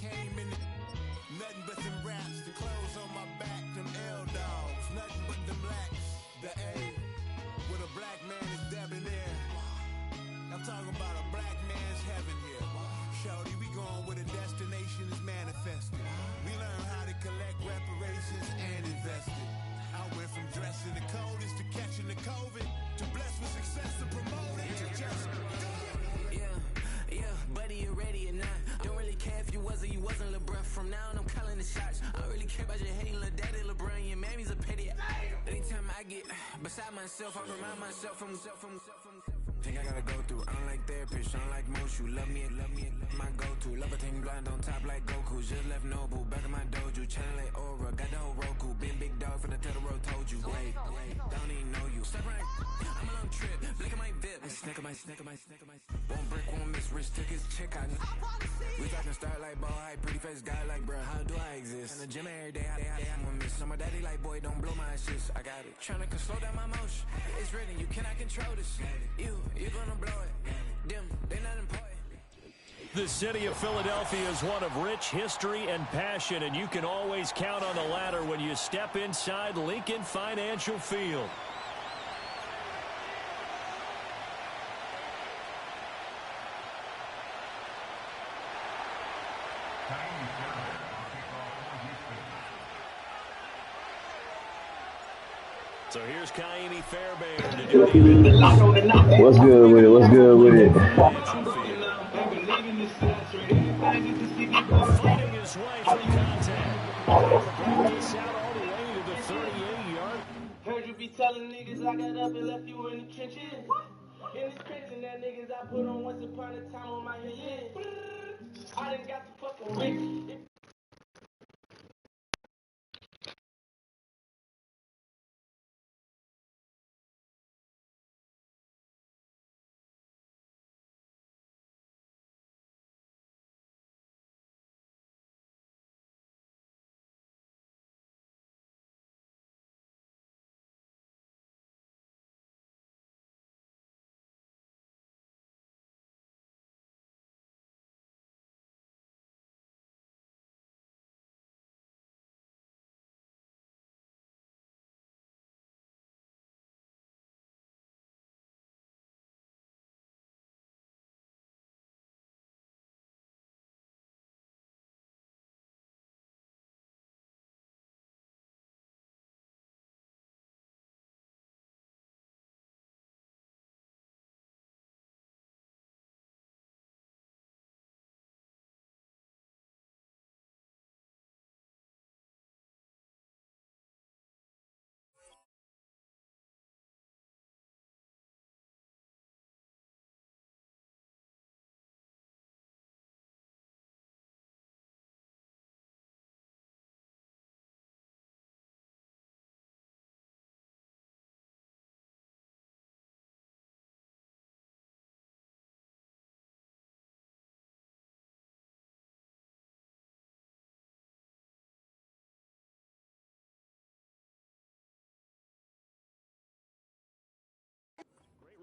came in nothing but them raps, the clothes on my back, them L-dogs, nothing but them blacks. The A, with a black man is debonair. I'm talking about a black man's heaven here. Shorty, we going where the destination is manifested. We learn how to collect reparations and invest it. I went from dressing the coldest to catching the COVID, to blessed with success to promote it, to just go. Yeah, buddy, you ready or not? Don't really care if you was or you wasn't, lil' bruh. From now on, I'm calling the shots. I don't really care about your hating, lil' daddy, LeBron. Your mammy's a pity. Anytime I get beside myself, I remind myself from. Think I gotta go through. I don't like therapists, I don't like most. You love me, my go-to. Love a team blind on top like Goku. Just left Noble, back in my dojo. Channel like Aura, got the whole Roku. Been big dog from the tell the road told you. Wait, don't even know you. Step right, I'm a long trip. Blink of my VIP. Snicker my. One brick, one miss. Rich took his chick out. We talking start like ball high, pretty face guy like bruh. How do I exist? In the gym every day, I'm one miss. So my daddy like boy, don't blow my assist. I got it. Tryna slow down my motion. It's written, you cannot control this. You gonna blow it. Them, they not important. The city of Philadelphia is one of rich history and passion, and you can always count on the latter when you step inside Lincoln Financial Field. So here's Kaimi Fairbairn to do the What's good with it? What's good with it? Fighting his way through contact. This out all the way to the 38-yard. Heard you be telling niggas I got up and left you in the trenches. In this trench that niggas I put on once upon a time on my head. I done got the fucking rich.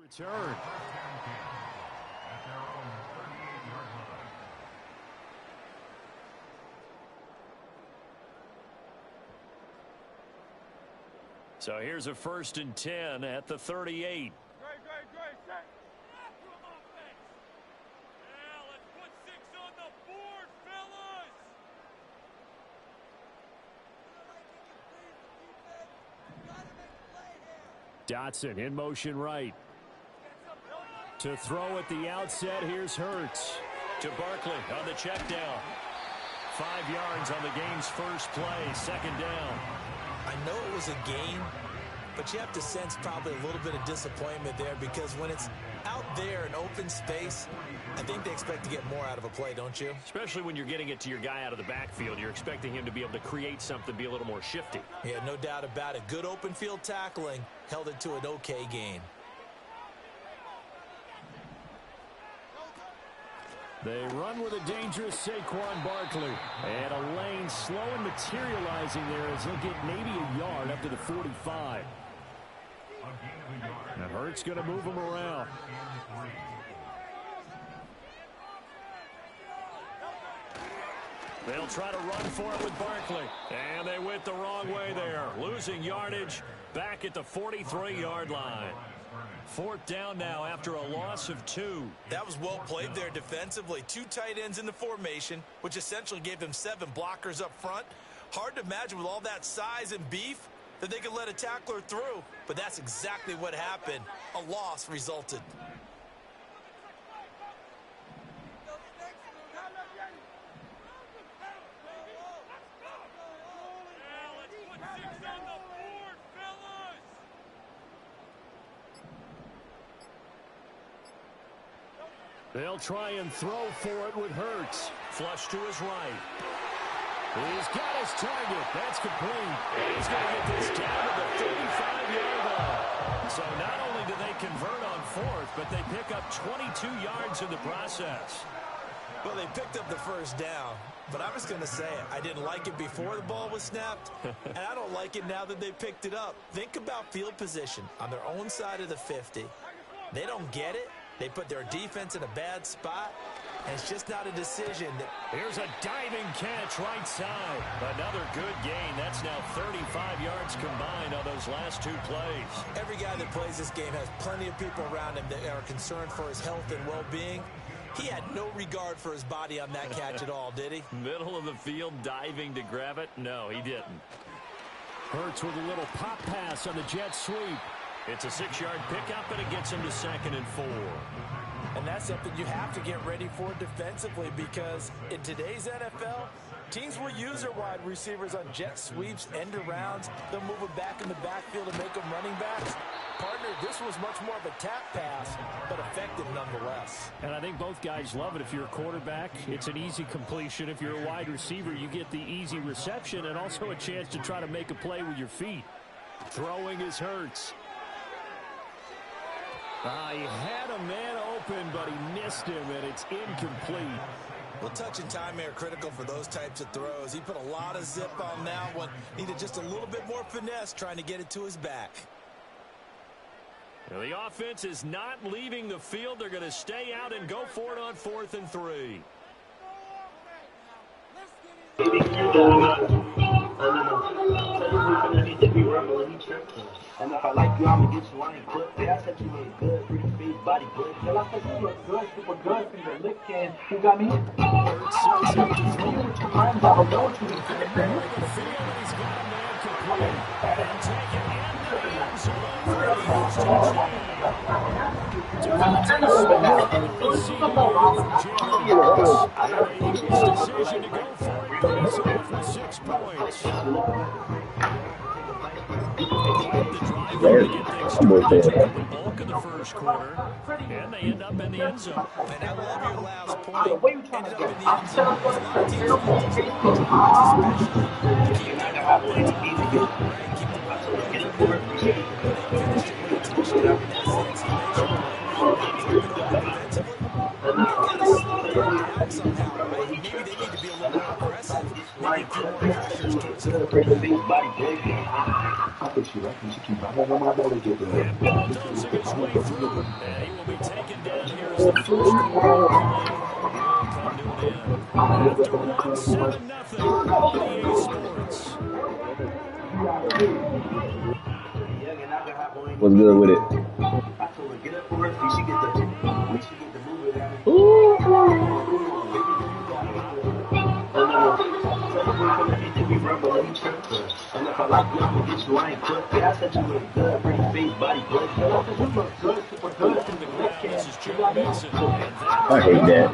Return. So here's a 1st and 10 at the 38. Great. Set. Yeah, let's put 6 on the board, fellas. Dotson in motion right. To throw at the outset, here's Hurts. To Barkley on the check down. 5 yards on the game's first play, 2nd down. I know it was a game, but you have to sense probably a little bit of disappointment there because when it's out there in open space, I think they expect to get more out of a play, don't you? Especially when you're getting it to your guy out of the backfield. You're expecting him to be able to create something, be a little more shifty. Yeah, no doubt about it. Good open field tackling held it to an okay gain. They run with a dangerous Saquon Barkley. And a lane slow and materializing there as he'll get maybe a yard up to the 45. And Hurts going to move him around. They'll try to run for it with Barkley. And they went the wrong way there. Losing yardage back at the 43-yard line. 4th down now after a loss of 2. That was well played there defensively. 2 tight ends in the formation, which essentially gave them 7 blockers up front. Hard to imagine with all that size and beef that they could let a tackler through. But that's exactly what happened. A loss resulted. They'll try and throw for it with Hurts. Flush to his right. He's got his target. That's complete. He's going to get this down to the 35-yard line. So not only do they convert on 4th, but they pick up 22 yards in the process. Well, they picked up the first down, but I was going to say it. I didn't like it before the ball was snapped, and I don't like it now that they picked it up. Think about field position on their own side of the 50. They don't get it. They put their defense in a bad spot, and it's just not a decision. Here's a diving catch right side. Another good gain. That's now 35 yards combined on those last 2 plays. Every guy that plays this game has plenty of people around him that are concerned for his health and well-being. He had no regard for his body on that catch at all, did he? Middle of the field diving to grab it? No, he didn't. Hurts with a little pop pass on the jet sweep. It's a 6-yard pickup, and it gets him to 2nd and 4. And that's something you have to get ready for defensively, because in today's NFL, teams will use their wide receivers on jet sweeps, end arounds. They'll move them back in the backfield and make them running backs. Partner, this was much more of a tap pass, but effective nonetheless. And I think both guys love it. If you're a quarterback, it's an easy completion. If you're a wide receiver, you get the easy reception and also a chance to try to make a play with your feet. Throwing is Hurts. He had a man open, but he missed him, and it's incomplete. Well, touch and time are critical for those types of throws. He put a lot of zip on that one. Needed just a little bit more finesse trying to get it to his back. Now, the offense is not leaving the field. They're going to stay out and go for it on 4th and 3. And if I like you, I'ma get you. I ain't good. I said you look good, pretty face, body good. Girl, I said you look good, super good, finger licking. Who got me? When you with your friends, I don't know what you need to do. He's got a man complete and taken in the end zone. Decision to go for it. He's off with 6 points. The bulk of the first quarter, and they end up in the end zone. And I love your last point. Ended up in the end zone. A lot of maybe they need to be a little more aggressive. Maybe a few more pressures towards him. Ball does its way through, and he will be taken down here as the first quarter will come to an end. After one 7-0, EA Sports. What's good with it? And if I like you, I'ma get you. I ain't good. I said you look good, pretty face, body good. Girl, I said you look good, super good. This is Joe Mixon. I hate that.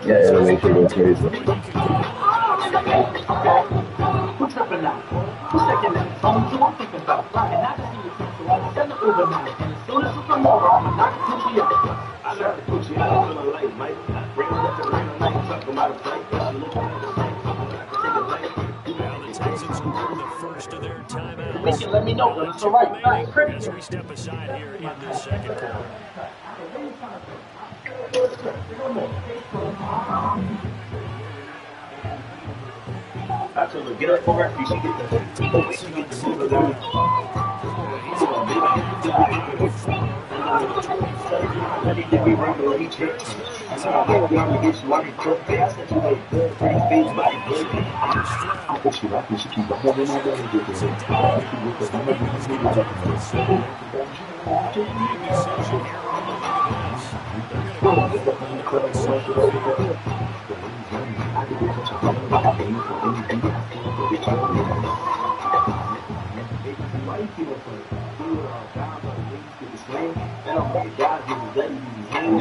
Yeah, it'll make you go crazy. Who's tripping now? Who's second now? I'm thinking about flying. I just see you think so. I send it overnight. And as soon as you come over, I'ma knock the coochie out. I love the coochie out. I'm feeling like Mike. Bring it up to rain night. Talk about a fight. You look at the same. Now the Texans earn the first of their timeouts. Let me know when it's all right. As we step aside here in this second quarter. I told her, get up for her. You should get the move it down. Ready to be regular, he checked. I said, I think y'all get you out of the I said, you like, pretty face, body, good. I think she like me, she keep behind my belly, get there. She with the number, you need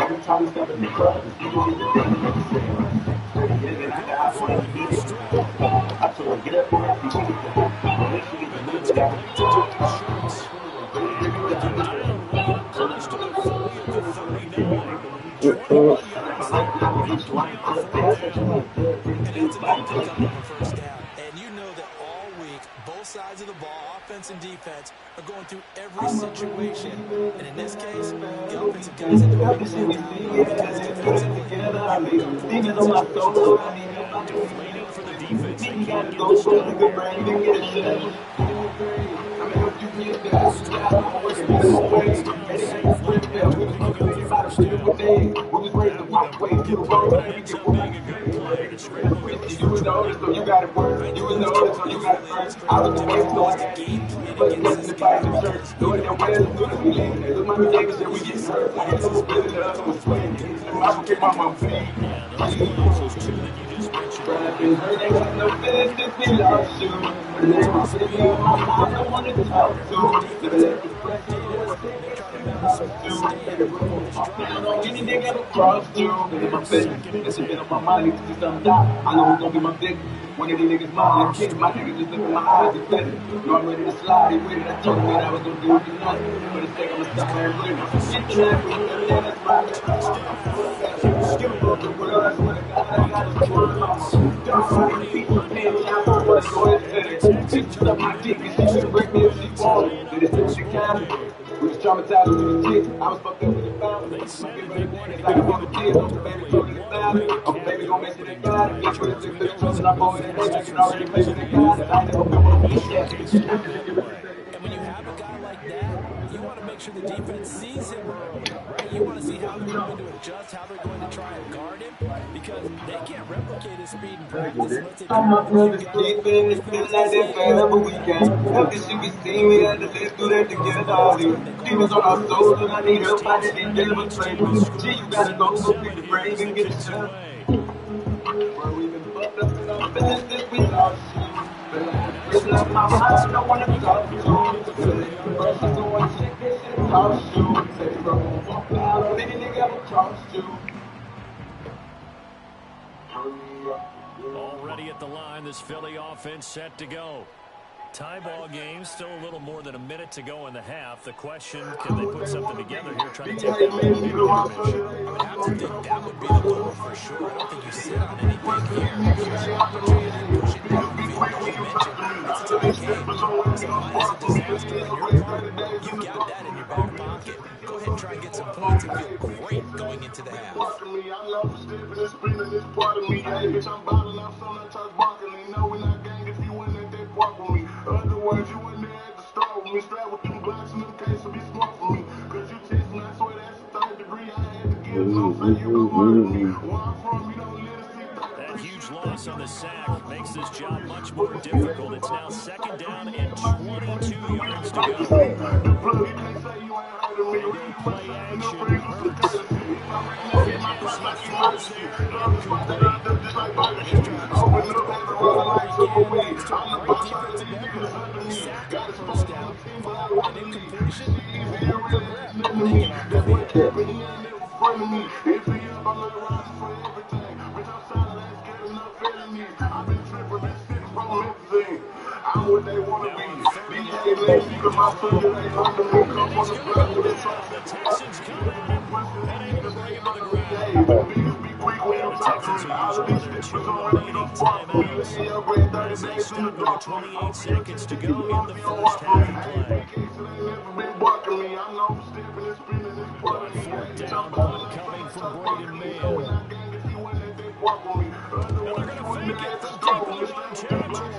every time we step in the club, people get the thing that you say. I want to beat it. I told her, get up there, you should get the make sure you get the music out. And you know that all week, both sides of the ball, offense and defense, are going through every situation. And in this case, the offensive guys had to break it down defensively. Demons on my soul. Deflating for the defense. They can't get the stop. You got it work. You know it, so you got it first. I was the way so I got game plan against the fight in the church. Doing your way as good as we leave. Look, my niggas said we get hurt. I had to split it up and swing. I would get my mom free. Those two that you just mentioned. They got no business if we lost you. But they don't sit me on my mind. I want to talk to. Anything ever crossed you? In my face, that's been on my mind. Niggas just don't die. I know who's gonna be my dick. One of these niggas mine. My niggas just look in my eyes and said it. You know I'm ready to slide. He waited. I told me that I was gonna do it nothing. For the sake, I'ma stop there and win. Get trapped with you. That's my give a fuck the world. I swear to God, I got it. Don't find people paying time for what go ahead and say it. She took my dick and she should break me if she wanted. Did it still she can? We was traumatized when we was kids. I was fucked up with the family. They said they wanted like I'm on the kids. I'm the baby told the family. I'm the baby gon' make sure they got it. Bitch with a sick bitch trust and I'm going in there. I can already play with the guys. I never been one of these yet. And when you have a guy like that, you want to make sure the defense sees him early, right? You want to see how they're going to adjust, how they're going to try and guard him, because they can't replicate his speed in practice unless they I'm up from the deep end, it's been like that forever we can. After she can see me, I had to live through that together all these demons on our souls, and I need help, I didn't demonstrate. Gee, you gotta go so pick the brave and get the stuff. Where we been fucked up in our business, we lost you. But like the prison of my mind, I don't wanna talk to you. First, I don't want shit, this shit cost you. Say, bro, walk out, any nigga ever crossed you. Already at the line, this Philly offense set to go. Tie ball game, still a little more than a minute to go in the half. The question, can they put something together here, trying to take that lead in intermission? I would have to think that would be the goal for sure. I don't think you sit on anything here. Here's your opportunity to push it downfield. Like you mentioned, it's a tie game. So minus a disaster on your part, you've got that in your back pocket. Go ahead and try and get some points and feel great going into the half. Otherwise, you wouldn't have to start with me. Strap with them blocks in them case to be smart for me. Cause you teach me, I swear that's the third degree. I had to give no say you was one of me. Where I'm from, you don't let us see That huge loss on the sack makes this job much more difficult. It's now second down and 22 yards to go. the plug. You can't say you ain't heard of me. Play action, Hurts. I'm what they want to be. These days, you come out from your ain't under me. Come on the block with The Texans come and able to bring him to the ground. The Texans will use another 2 remaining timeouts as they stop with 28 seconds to go in the first half of play. On fourth down, one coming from Braden Mann. And they're going to fake it from deep in their own territory.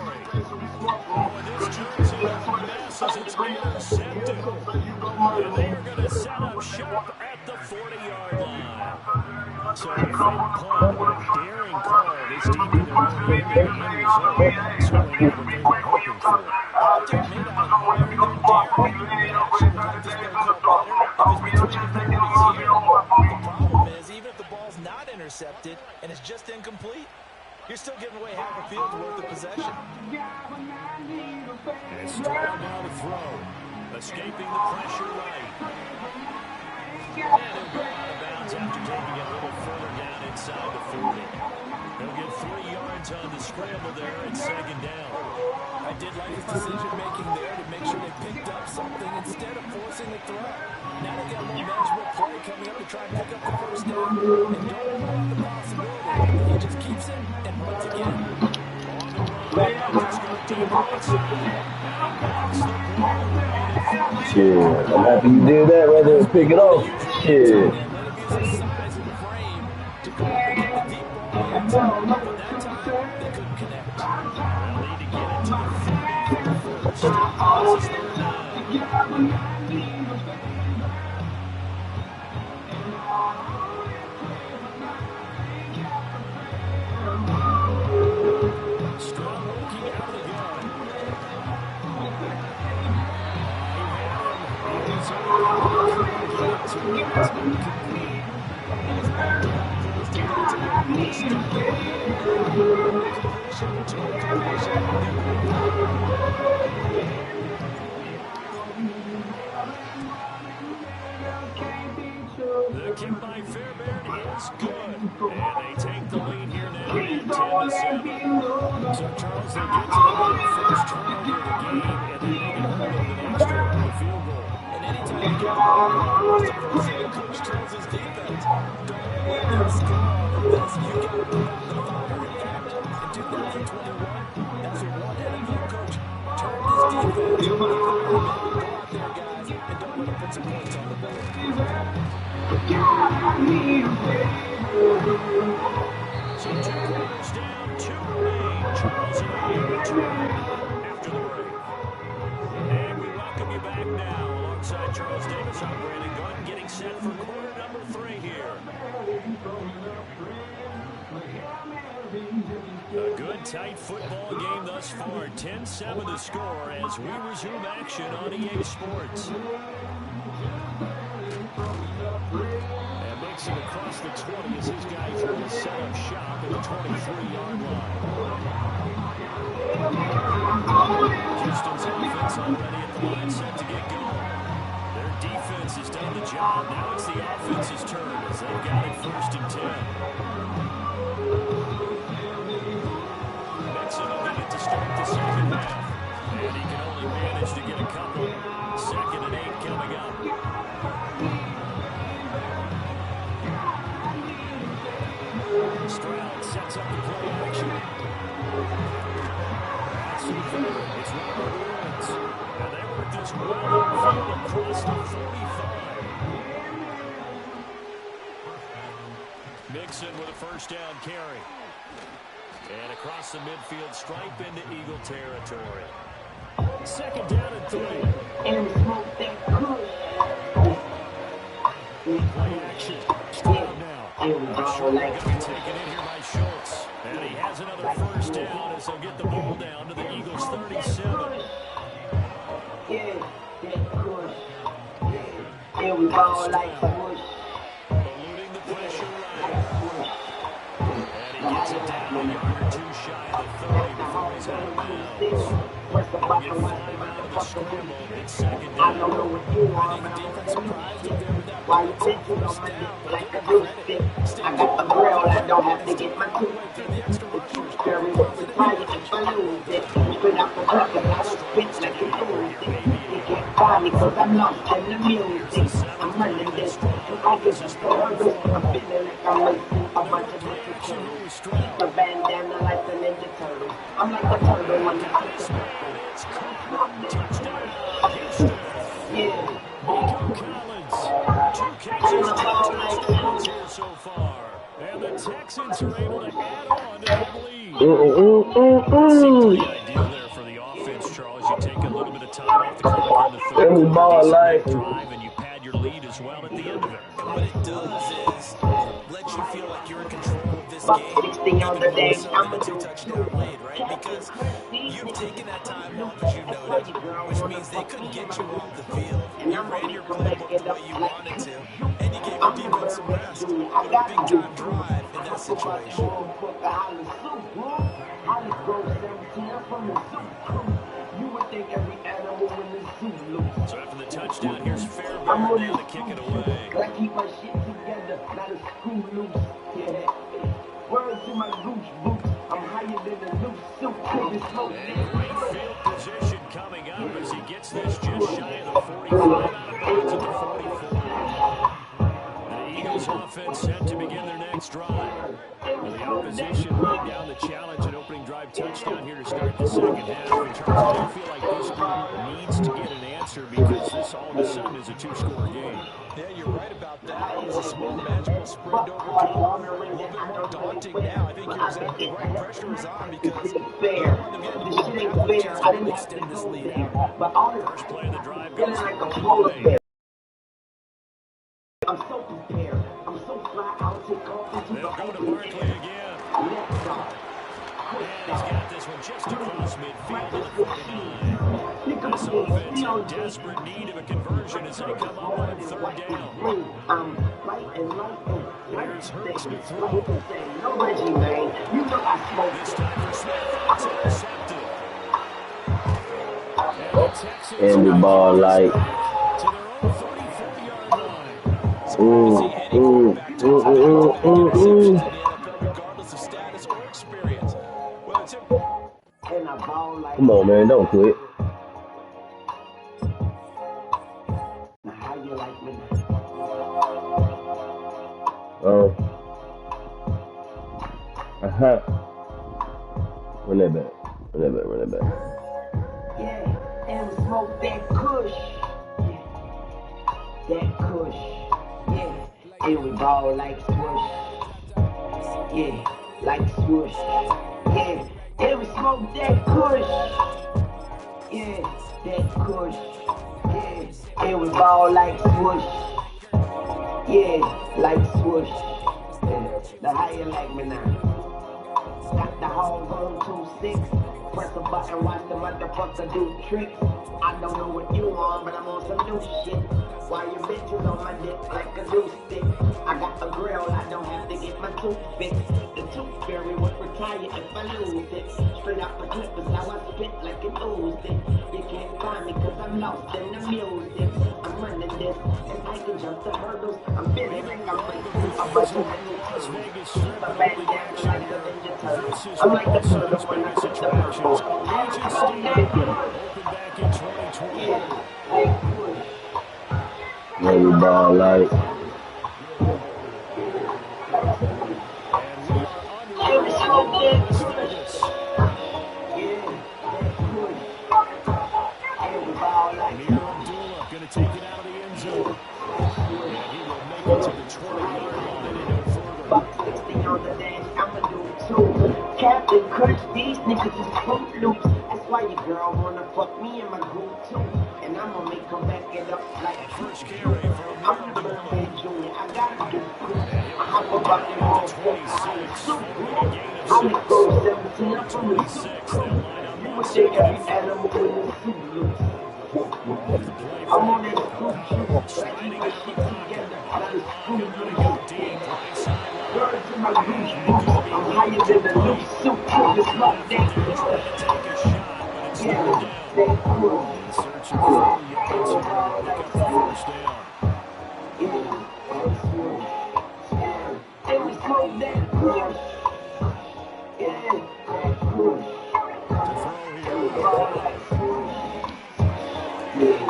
Oh, and this jersey is a mess as it's 3rd and 7. intercepted. And they are going to set up shop at the 40-yard line. So a fake punt, daring call. This deep in their own end, and the end result, certainly not what they were hoping for. They made out of whatever they're daring. They actually would like this play call better if it's between the 30s here. The problem is, even if the ball's not intercepted and it's just incomplete, you're still giving away half a field's worth of possession. And Stroud now to throw. Escaping the pressure right. And he'll go out of bounds after taking it a little further down inside the 40. He'll get 3 yards on the scramble there at second down. I did like his decision-making there to make sure they picked up something instead of forcing the throw. Now they got a more manageable play coming up to try and pick up the first down. And don't rule out the possibility that he just keeps it and runs again. Shit, I'm happy you did that rather than pick it off. Shit. The kick by Fairbairn is good. And they take the lead here now at 10-7. So, Charles, they get to the first turnover of the game, and then they can hold up an extra on the field goal. And anytime you get the ball, the first thing the coach tells his defense, don't let them score this. You got to put up the fire. In fact, in 2021, that's what one NFL coach told his defense. Go out there, guys, and don't let them put some points on the board. So 2 quarters down, 2 remain. Charles Lee return after the break. And we welcome you back now alongside Charles Davis. I'm Brandon Gunn getting set for quarter number 3 here. A good, tight football game thus far. 10-7 the score as we resume action on EA Sports. And Mixon across the 20 as his guys really set up shop at the 23-yard line. Houston's offense already at the line set to get going. Their defense has done the job. Now it's the offense's turn as they've got it 1st and 10. Mixon will get it to start the second half. And he can only manage to get a couple. 2nd and 8 coming up. Stroud sets up the play action. It's Robert Woods. And they work this well upfield across the 45. Mixon with a 1st down carry. And across the midfield stripe into Eagle territory. 2nd down and 3. Play action. Stroud now. Sure, going to be taken in here by Schultz. And he has another 1st down as they'll get the ball down to the Eagles' 37. Yeah, we ball like push. Eluding the pressure right. And he gets it down a yard or 2 shy of the 30 before he's out of bounds. We'll get 5 out of the scramble. It's 2nd down. I think the defense surprised him there with that Why you think you don't make like a good stick? I got the grill, I don't have to get my tooth. Very well surprised if I lose it. Straight out the bucket, I don't spit like you lose it. You can't find me cause I'm lost in the music. I'm running this. I get the story. I'm feeling like I'm racing a bunch of different clothes. Keep a bandana like the Ninja Turtle. I'm like the turtle on the yeah. Collins, 2 catches, 2 touchdowns here so far. And the Texans are able to add on to that lead. Seems pretty ideal there for the offense, Charles. You take a little bit of time off the clock in the Every ball like drive, and you pad your lead as well at the end of it. And what it does is let you feel like you're in control of this game, 60 on the day. so than a 2-touchdown lead, right? Because you've taken that time off, as you noted, which means they couldn't get you off the field. You ran your playbook the way you wanted to, and you gave your defense some rest. What a big-time drive in that situation. So after the touchdown, here's Fairbairn now to kick it away. I keep my shit together, not a screw loose. Yeah. Word to my goose boots. I'm higher than a loose suit. Great field position coming up as he gets this just shy of the 45 out of bounds at the 44. The Eagles offense set to begin their next drive. Well, the opposition laid down the challenge and opening drive touchdown here to start the second half. In terms of, I feel like this group needs to get an answer because this all of a sudden is a two-score game. Yeah, you're right about that. It was a small magical spread to overcome. A little bit more daunting now. I think you're exactly right. Pressure is on because you want them getting the chance to extend this lead out. First play of the drive goes for away. I'm so prepared. I'm so fly. I'll take off into the They'll go to open Barkley air. again. Let's go. And he's got this one just across midfield to the 49. This offense in desperate need of a conversion as they come up on third down. I'm light and light and Here's Hurts to throw. no Reggie, man. You know I smoke This time for Smith, it's intercepted. And the Texans every ball like. to their own 34-yard line. Regardless of status or experience. Well, it's and I ball like. Come on, man, don't quit. Now how you like me? Oh. Run that back. Yeah, and we smoke that kush. Yeah, that kush. Yeah, and we ball like swoosh. Yeah, like swoosh. Yeah, and we smoke that kush. Yeah, that kush. Yeah, and we ball like swoosh. Yeah, like swoosh. Yeah, now how you like me now? Got the hog on 2-6. Press a button, watch the motherfucker do tricks. I don't know what you want, but I'm on some new shit. Why you bitches on my dick like a glue stick? I got a grill, I don't have to get my tooth fixed. The tooth fairy would retire if I lose it. Straight out the clip is how I spit like an oozed it. You can't find me cause I'm lost in the music. I'm running this, and I can jump the hurdles. I'm busy like I'm breaking. I'm busting the new turtles. I'm back down like the Ninja Turtles. I'm like the turtle when I took the purple. Open back in 2020. Every ball like. Going to take it out of the end zone. And he will make it to the 20-yard line and no further. Buck 60 on the dash, I'ma do too. Captain Crunch, these niggas is Fruit Loops. That's why your girl wanna fuck me in my group too. And I'ma make her back it up like First carry from I'm the birthday junior, I gotta do cool. I hop about the wall, I'm the go 17, I'm from the soup. You would take every animal in the soup loops. I'm on that fruit shoot, like you my shit together, not a screw loose. Birds in my goose boots, I'm higher than the loose suit. This lock that yeah, that cool. Search for 4 yards here. Pick up the first down. And we smoke that kush. Yeah, that kush. To throw here.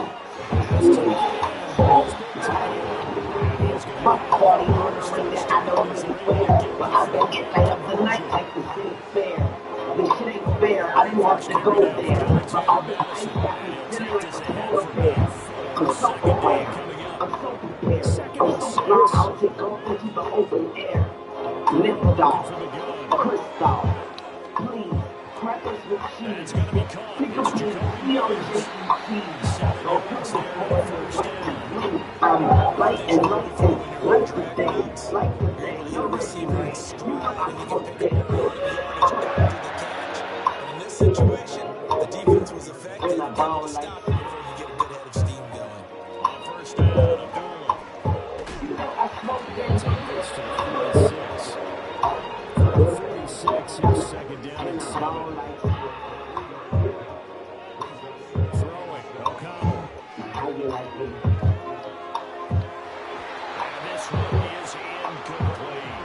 My party on the ring that I don't really wear. But I've been getting light up the night like the city fair. This shit ain't fair, I didn't want to go there. But all the ice got me feeling like a polar bear. I'm so prepared. I'm so prepared. I'm so fly, I'll take off into the open air. Lift off. Crystal. Please, It's going to be caught. It's Jacoby Myers. 7 yards there on first down. You're able to hit a receiver in stride, and he can pick up a lot of yardage after the catch. But in this situation, the defense was effective, able to stop him before he could get a good head of steam going. On first down, Abdullah. Take this to the 46. From the 46, here's second down and 7. Throwing, O'Connell. And this one is incomplete.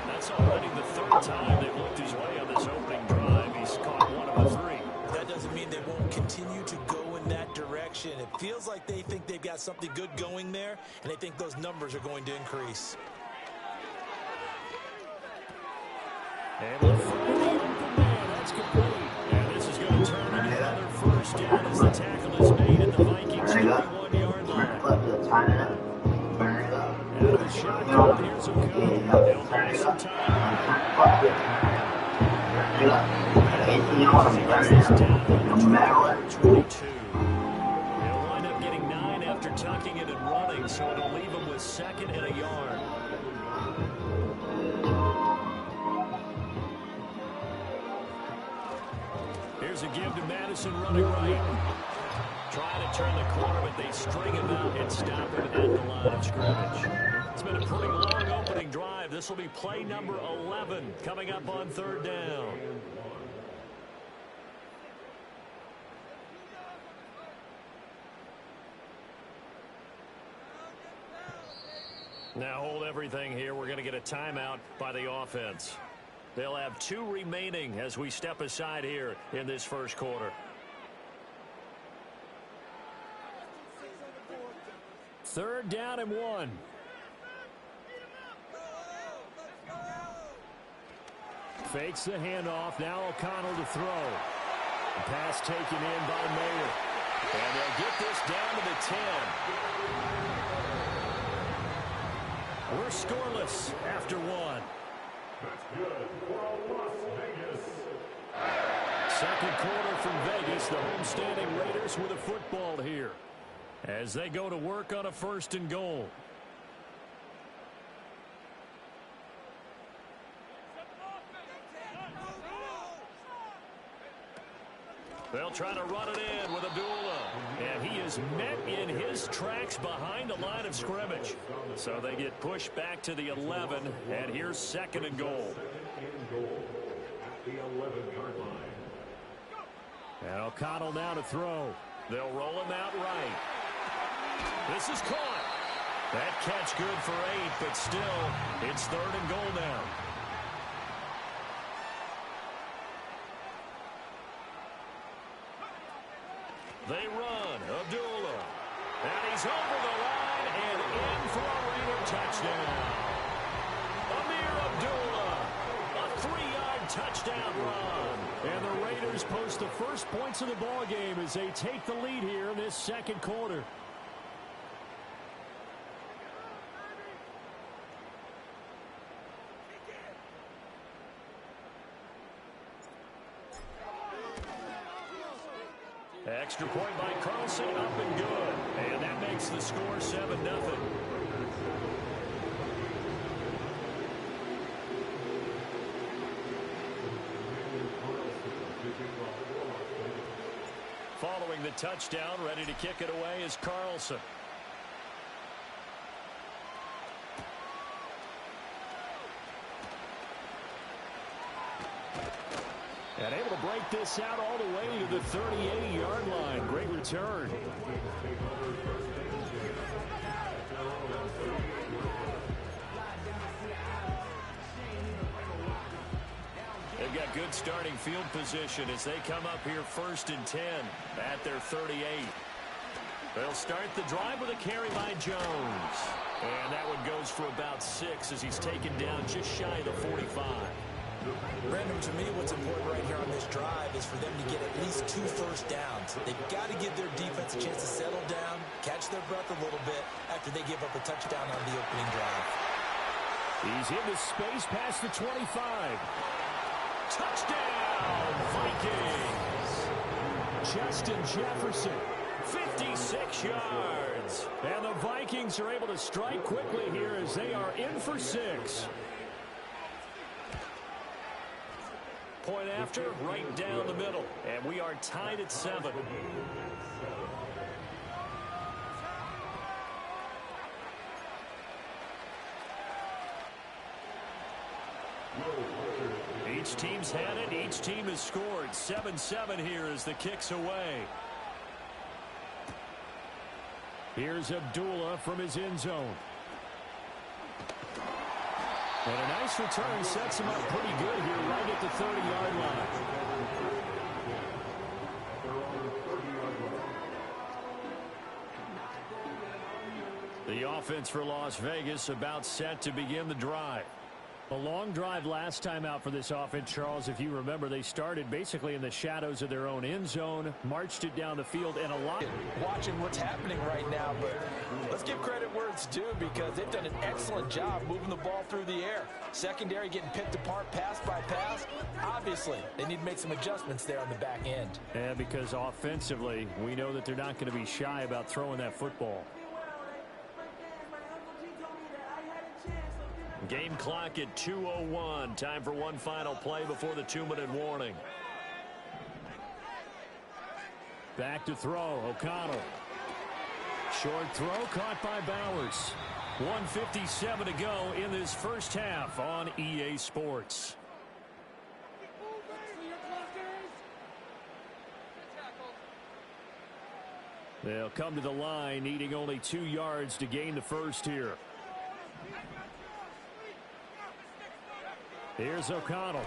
That's already the third time they've looked his way on this opening drive. He's caught 1 of the 3. That doesn't mean they won't continue to go in that direction. It feels like they think they've got something good going there, and they think those numbers are going to increase. Able to find the open man. That's complete. And this is going to turn into another first down as the tackle is made at the Vikings' 21-yard line. Out of the shotgun, here's O'Connell. They'll buy some time. This down to 22. They'll wind up getting 9 after tucking it and running, so it'll leave them with 2nd and a yard. Here's a give to Madison running right. Trying to turn the corner, but they string him out and stop him at the line of scrimmage. It's been a pretty long opening drive. This will be play number 11 coming up on third down. Now hold everything here. We're going to get a timeout by the offense. They'll have 2 remaining as we step aside here in this first quarter. Third down and 1. Fakes the handoff. Now O'Connell to throw. The pass taken in by Mayer. And they'll get this down to the 10. We're scoreless after 1. That's good for Las Vegas. Second quarter from Vegas. The homestanding Raiders with a football here as they go to work on a 1st and goal. They'll try to run it in with Abdullah. And he is met in his tracks behind the line of scrimmage. So they get pushed back to the 11, and here's 2nd and goal. At the 11-yard line. And O'Connell now to throw. They'll roll him out right. This is caught. That catch good for 8, but still, it's 3rd and goal now. They run. Abdullah. And he's over the line and in for a Raider touchdown. Amir Abdullah. A 3-yard touchdown run. And the Raiders post the first points of the ball game as they take the lead here in this second quarter. Extra point by Carlson, up and good. And that makes the score 7-0. Following the touchdown, ready to kick it away is Carlson. And able to break this out all the way to the 38-yard line. Great return. They've got good starting field position as they come up here 1st and 10 at their 38. They'll start the drive with a carry by Jones. And that one goes for about 6 as he's taken down just shy of the 45. Brandon, to me, what's important right here on this drive is for them to get at least 2 first downs. They've got to give their defense a chance to settle down, catch their breath a little bit after they give up a touchdown on the opening drive. He's into space past the 25. Touchdown, Vikings. Justin Jefferson, 56 yards. And the Vikings are able to strike quickly here as they are in for 6. Point after, right down the middle. And we are tied at 7. Each team's had it. Each team has scored. 7-7 here as the kick's away. Here's Abdullah from his end zone. And a nice return sets him up pretty good here right at the 30-yard line. The offense for Las Vegas about set to begin the drive. A long drive last time out for this offense, Charles. If you remember, they started basically in the shadows of their own end zone, marched it down the field, and a lot. Watching what's happening right now, but let's give credit where it's due because they've done an excellent job moving the ball through the air. Secondary getting picked apart pass by pass. Obviously, they need to make some adjustments there on the back end. Yeah, because offensively, we know that they're not going to be shy about throwing that football. Game clock at 2:01. Time for one final play before the 2-minute warning. Back to throw. O'Connell. Short throw caught by Bowers. 1:57 to go in this first half on EA Sports. They'll come to the line needing only 2 yards to gain the first here. Here's O'Connell.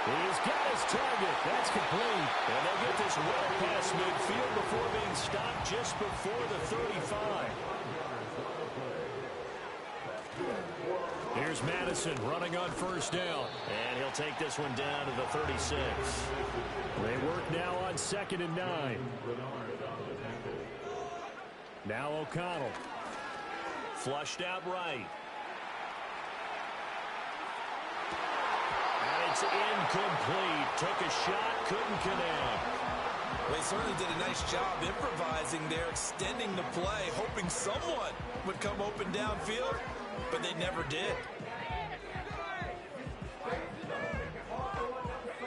He's got his target. That's complete. And they'll get this well past midfield before being stopped just before the 35. Here's Madison running on first down. And he'll take this one down to the 36. They work now on 2nd and 9. Now O'Connell. Flushed out right. It's incomplete. Took a shot, couldn't connect. They certainly did a nice job improvising there, extending the play, hoping someone would come open downfield, but they never did.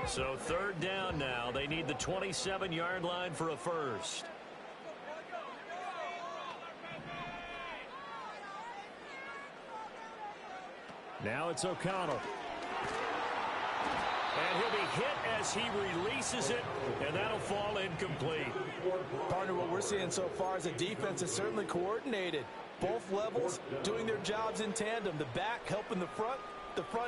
So 3rd down now. They need the 27-yard line for a first. Now it's O'Connell. And he'll be hit as he releases it, and that'll fall incomplete. Partner, what we're seeing so far is the defense is certainly coordinated. Both levels doing their jobs in tandem. The back helping the front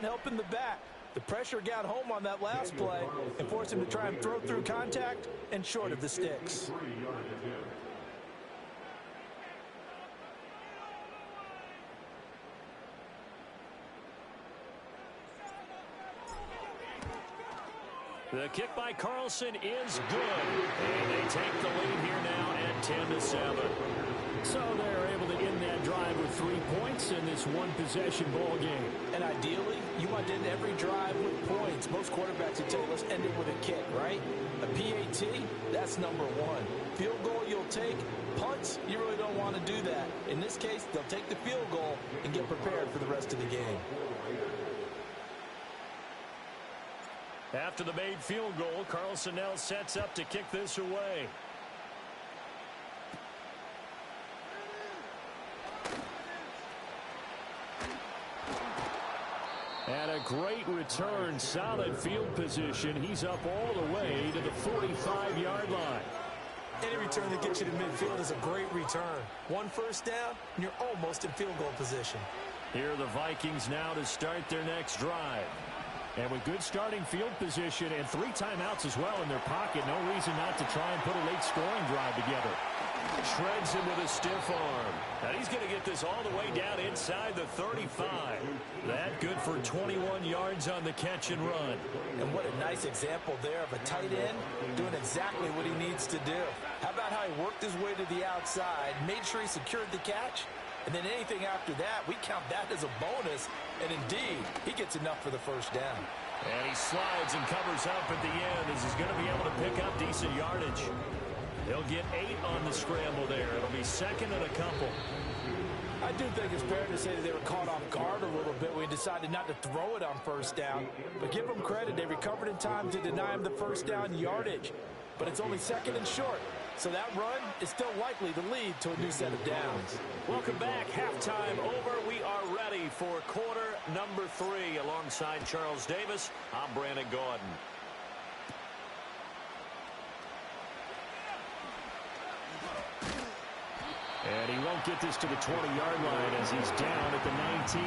helping the back. The pressure got home on that last play and forced him to try and throw through contact and short of the sticks. The kick by Carlson is good. And they take the lead here now at 10-7. So they're able to end that drive with 3 points in this one-possession ball game. And ideally, you want to end every drive with points. Most quarterbacks would tell you, let's end it with a kick, right? A PAT, that's number 1. Field goal you'll take. Punts, you really don't want to do that. In this case, they'll take the field goal and get prepared for the rest of the game. After the made field goal, Carlson now sets up to kick this away. And a great return, solid field position. He's up all the way to the 45-yard line. Any return that gets you to midfield is a great return. 1 first down, and you're almost in field goal position. Here are the Vikings now to start their next drive. And with good starting field position and 3 timeouts as well in their pocket, no reason not to try and put a late scoring drive together. Shreds him with a stiff arm. And he's going to get this all the way down inside the 35. That good for 21 yards on the catch and run. And what a nice example there of a tight end doing exactly what he needs to do. How about how he worked his way to the outside, made sure he secured the catch, And then anything after that, we count that as a bonus. And indeed, he gets enough for the first down. And he slides and covers up at the end as he's going to be able to pick up decent yardage. He'll get 8 on the scramble there. It'll be second and a couple. I do think it's fair to say that they were caught off guard a little bit when we decided not to throw it on first down. But give them credit. They recovered in time to deny him the first down yardage. But it's only second and short. So that run is still likely to lead to a new set of downs. Welcome back. Halftime over. We are ready for quarter number 3. Alongside Charles Davis, I'm Brandon Gordon. And he won't get this to the 20-yard line as he's down at the 19.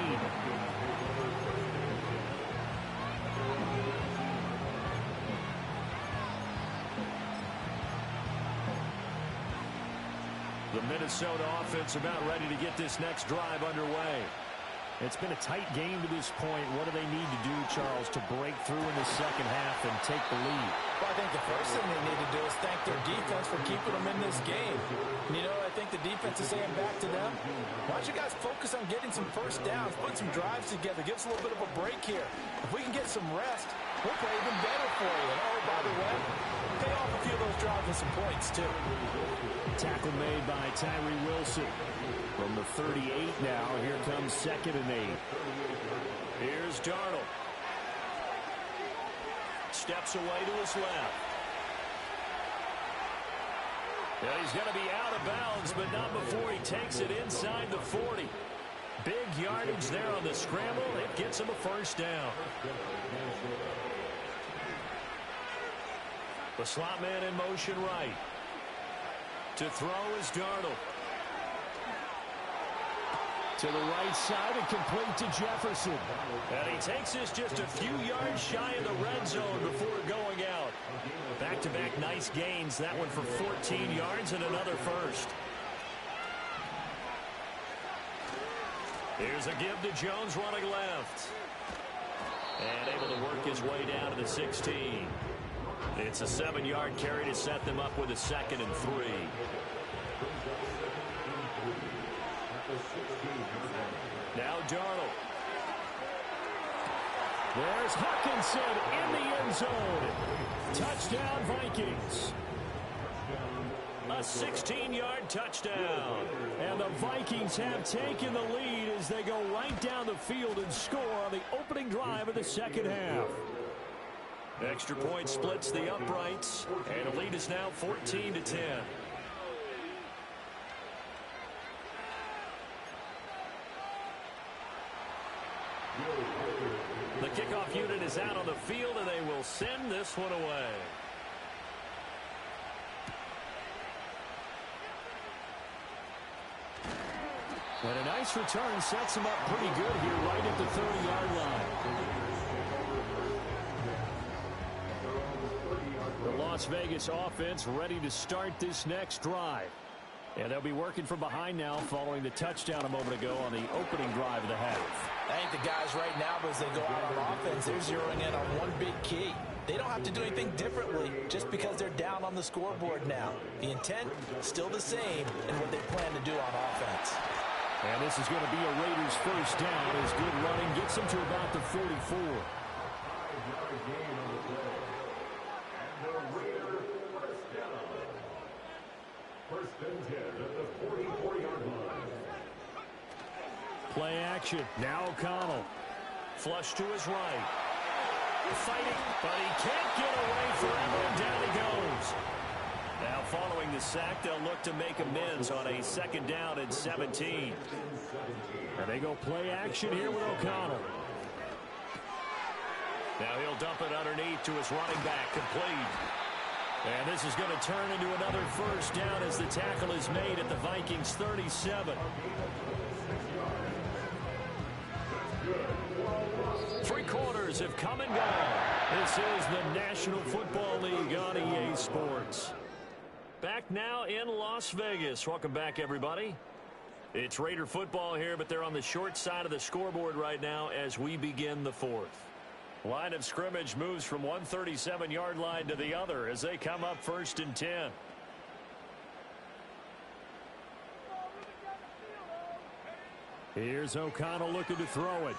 The Minnesota offense about ready to get this next drive underway. It's been a tight game to this point. What do they need to do, Charles, to break through in the second half and take the lead? Well, I think the first thing they need to do is thank their defense for keeping them in this game. You know, I think the defense is saying back to them, why don't you guys focus on getting some first downs, put some drives together, give us a little bit of a break here. If we can get some rest, we'll play even better for you. And oh, by the way, pay off a few of those drives with some points, too. Tackle made by Tyree Wilson. From the 38 now, here comes second and 8. Here's Darnold. Steps away to his left. Yeah, he's going to be out of bounds, but not before he takes it inside the 40. Big yardage there on the scramble. It gets him a first down. The slot man in motion right. To throw is Darnold. To the right side and complete to Jefferson. And he takes this just a few yards shy of the red zone before going out. Back-to-back nice gains. That one for 14 yards and another first. Here's a give to Jones running left. And able to work his way down to the 16. It's a 7-yard carry to set them up with a second and 3. Now Darnold. There's Hawkinson in the end zone. Touchdown Vikings. A 16-yard touchdown. And the Vikings have taken the lead as they go right down the field and score on the opening drive of the second half. Extra point splits the uprights, and the lead is now 14-10. The kickoff unit is out on the field, and they will send this one away. And a nice return sets him up pretty good here right at the 30-yard line. The Las Vegas offense ready to start this next drive. And they'll be working from behind now following the touchdown a moment ago on the opening drive of the half. I think the guys right now, as they go out on offense, they're zeroing in on one big key. They don't have to do anything differently just because they're down on the scoreboard now. The intent still the same in what they plan to do on offense. And this is going to be a Raiders first down as good running gets them to about the 44. First and 10 at the 44-yard line. Play action. Now O'Connell. Flush to his right. Fighting, but he can't get away forever, and down he goes. Now following the sack, they'll look to make amends on a second down and 17. And they go play action here with O'Connell. Now he'll dump it underneath to his running back, complete. And this is going to turn into another first down as the tackle is made at the Vikings 37. 3 quarters have come and gone. This is the National Football League on EA Sports. Back now in Las Vegas. Welcome back, everybody. It's Raider football here, but they're on the short side of the scoreboard right now as we begin the fourth. Line of scrimmage moves from one 37-yard line to the other as they come up first and 10. Here's O'Connell looking to throw it.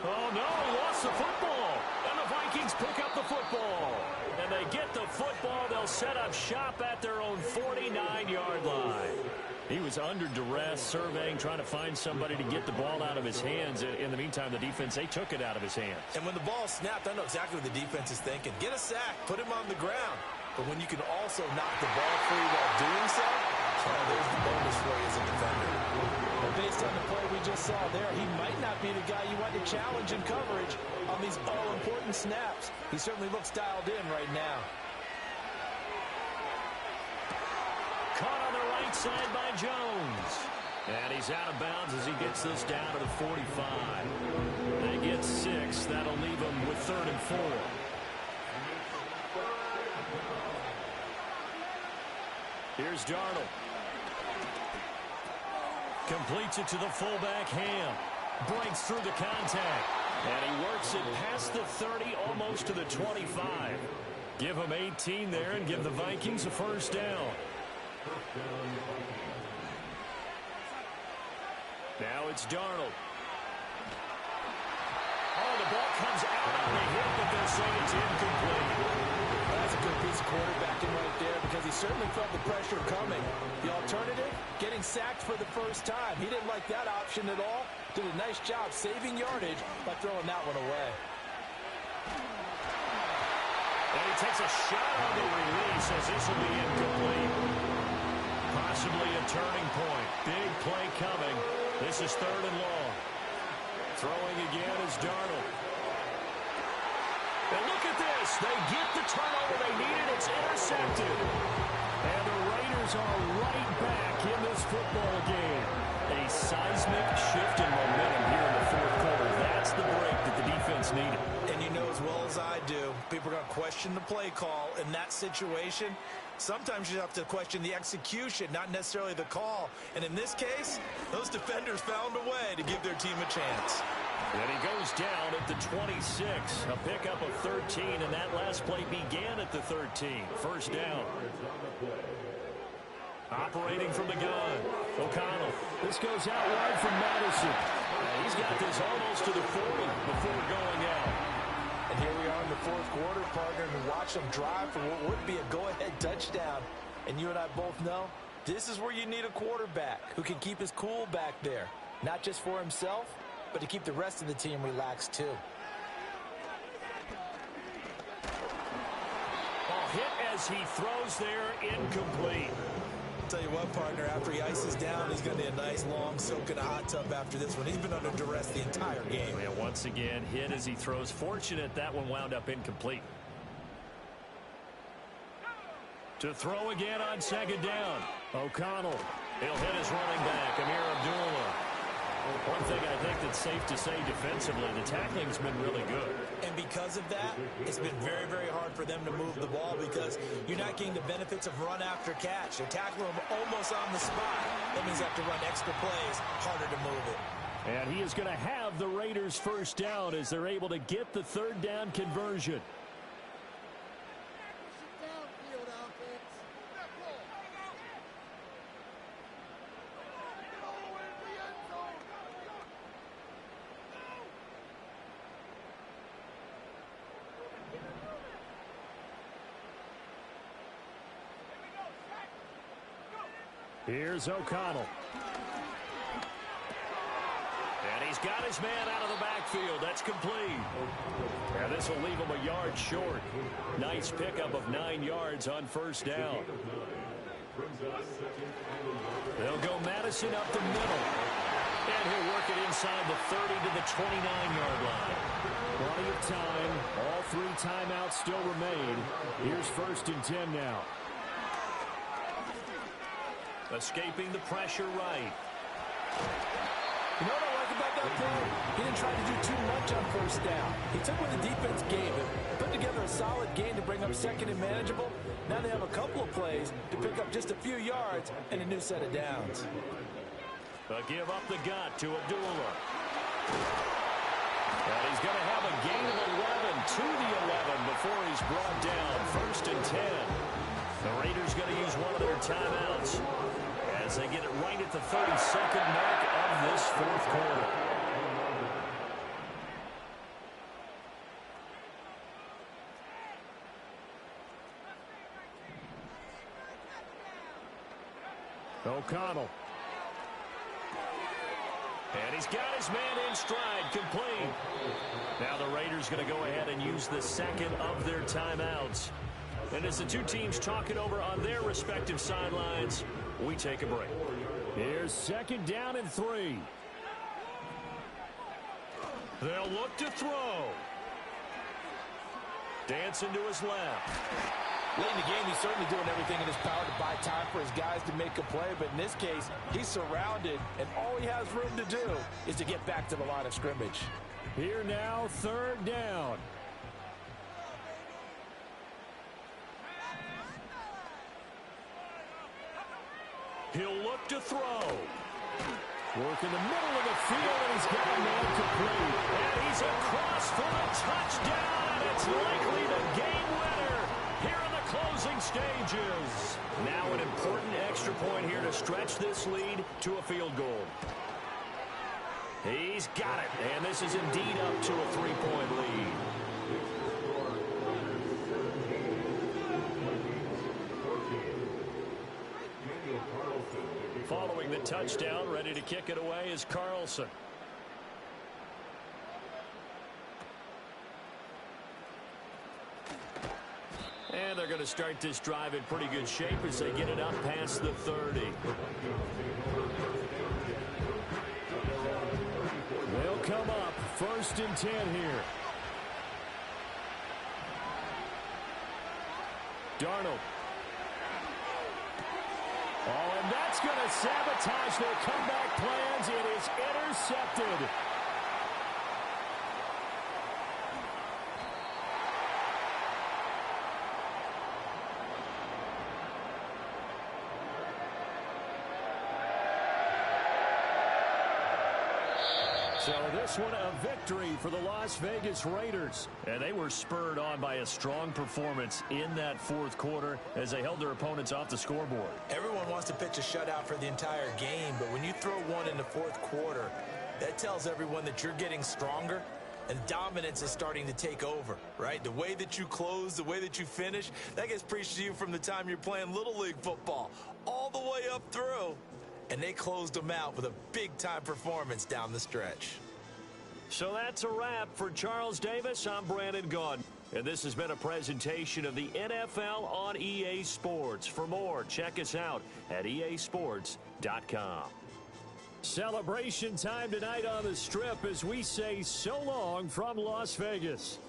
Oh, no, he lost the football. And the Vikings pick up the football. And they get the football. They'll set up shop at their own 49-yard line. He was under duress, surveying, trying to find somebody to get the ball out of his hands. In the meantime, the defense, they took it out of his hands. And when the ball snapped, I know exactly what the defense is thinking. Get a sack, put him on the ground. But when you can also knock the ball free while doing so, there's the bonus for you as a defender. But based on the play we just saw there, he might not be the guy you want to challenge in coverage on these all-important snaps. He certainly looks dialed in right now. Caught on the right side by Jones. And he's out of bounds as he gets this down to the 45. They get 6. That'll leave them with 3rd and 4. Here's Darnold. Completes it to the fullback, Ham. Breaks through the contact. And he works it past the 30, almost to the 25. Give him 18 there and give the Vikings a first down. Now it's Darnold. Oh, the ball comes out on the hit, but they'll say it's incomplete. That's a good piece of quarterbacking right there because he certainly felt the pressure coming. The alternative, getting sacked for the first time. He didn't like that option at all. Did a nice job saving yardage by throwing that one away. And he takes a shot on the release as this will be incomplete. Possibly a turning point. Big play coming. This is 3rd and long. Throwing again is Darnold. And look at this. They get the turnover they needed. It's intercepted. And the Raiders are right back in this football game. A seismic shift in momentum here in the 4th quarter. That's the break that the defense needed. And you know as well as I do, people are going to question the play call in that situation. Sometimes you have to question the execution, not necessarily the call. And in this case, those defenders found a way to give their team a chance. And he goes down at the 26. A pickup of 13, and that last play began at the 13. First down. Operating from the gun. O'Connell. This goes out wide from Madison. And he's got this almost to the 40 before going out. And here we are in the 4th quarter, partner, and watch them drive for what would be a go-ahead touchdown. And you and I both know this is where you need a quarterback who can keep his cool back there. Not just for himself, but to keep the rest of the team relaxed too. Ball hit as he throws there, incomplete. Tell you what, partner, after he ices down, he's going to be a nice, long soak in a hot tub after this one. He's been under duress the entire game. Yeah, once again, hit as he throws. Fortunate that one wound up incomplete. To throw again on 2nd down. O'Connell. He'll hit his running back, Amir Abdullah. One thing I think that's safe to say defensively, the tackling's been really good. And because of that, it's been very, very hard for them to move the ball because you're not getting the benefits of run after catch. They're tackling them almost on the spot. That means they have to run extra plays, harder to move it. And he is going to have the Raiders first down as they're able to get the 3rd down conversion. Here's O'Connell. And he's got his man out of the backfield. That's complete. And this will leave him a yard short. Nice pickup of 9 yards on first down. They'll go Madison up the middle. And he'll work it inside the 30 to the 29-yard line. Plenty of time. All 3 timeouts still remain. Here's 1st and 10 now. Escaping the pressure right. You know what I like about that play? He didn't try to do too much on first down. He took what the defense gave him, put together a solid game to bring up 2nd and manageable. Now they have a couple of plays to pick up just a few yards and a new set of downs. But give up the gut to Abdullah. And he's going to have a gain of 11 to the 11 before he's brought down. 1st and 10. The Raiders going to use one of their timeouts as they get it right at the 32nd mark of this fourth quarter. O'Connell. And he's got his man in stride, complete. Now the Raiders going to go ahead and use the second of their timeouts. And as the two teams talk it over on their respective sidelines, we take a break. Here's second down and 3. They'll look to throw. Dancing to his left. Late in the game, he's certainly doing everything in his power to buy time for his guys to make a play. But in this case, he's surrounded, and all he has room to do is to get back to the line of scrimmage. Here now, third down. He'll look to throw. Work in the middle of the field, and he's got a man complete. And he's across for a touchdown, and it's likely the game winner here in the closing stages. Now an important extra point here to stretch this lead to a field goal. He's got it, and this is indeed up to a 3-point lead. Following the touchdown, ready to kick it away is Carlson. And they're going to start this drive in pretty good shape as they get it up past the 30. They'll come up first and 10 here. Darnold. Oh, and that's going to sabotage their comeback plans. It is intercepted. So this one a victory for the Las Vegas Raiders. And they were spurred on by a strong performance in that fourth quarter as they held their opponents off the scoreboard. Everyone wants to pitch a shutout for the entire game, but when you throw one in the fourth quarter, that tells everyone that you're getting stronger and dominance is starting to take over, right? The way that you close, the way that you finish, that gets preached to you from the time you're playing Little League football all the way up through. And they closed them out with a big-time performance down the stretch. So that's a wrap for Charles Davis. I'm Brandon Gaudin. And this has been a presentation of the NFL on EA Sports. For more, check us out at easports.com. Celebration time tonight on the Strip as we say so long from Las Vegas.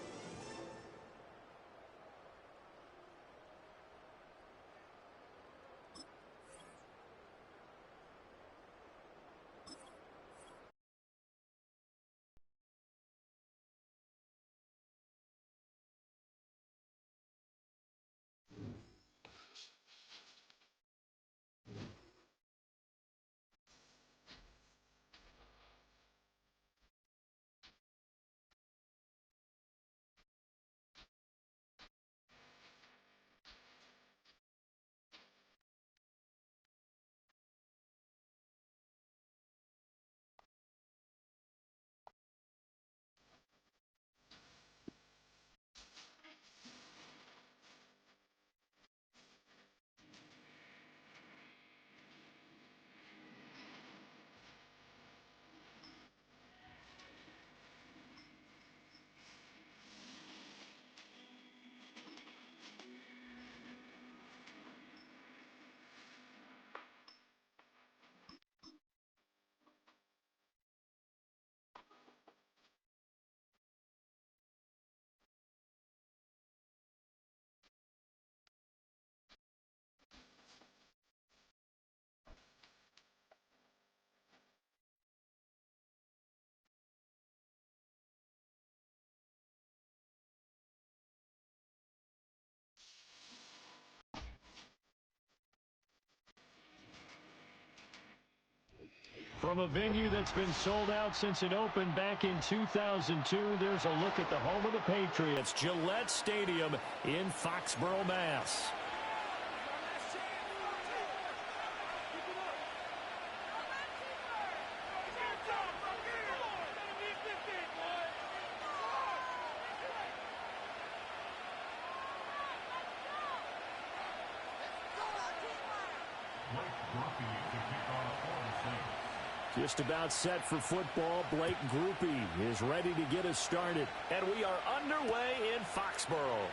From a venue that's been sold out since it opened back in 2002, there's a look at the home of the Patriots, Gillette Stadium in Foxborough, Mass. Just about set for football. Blake Groupie is ready to get us started. And we are underway in Foxborough.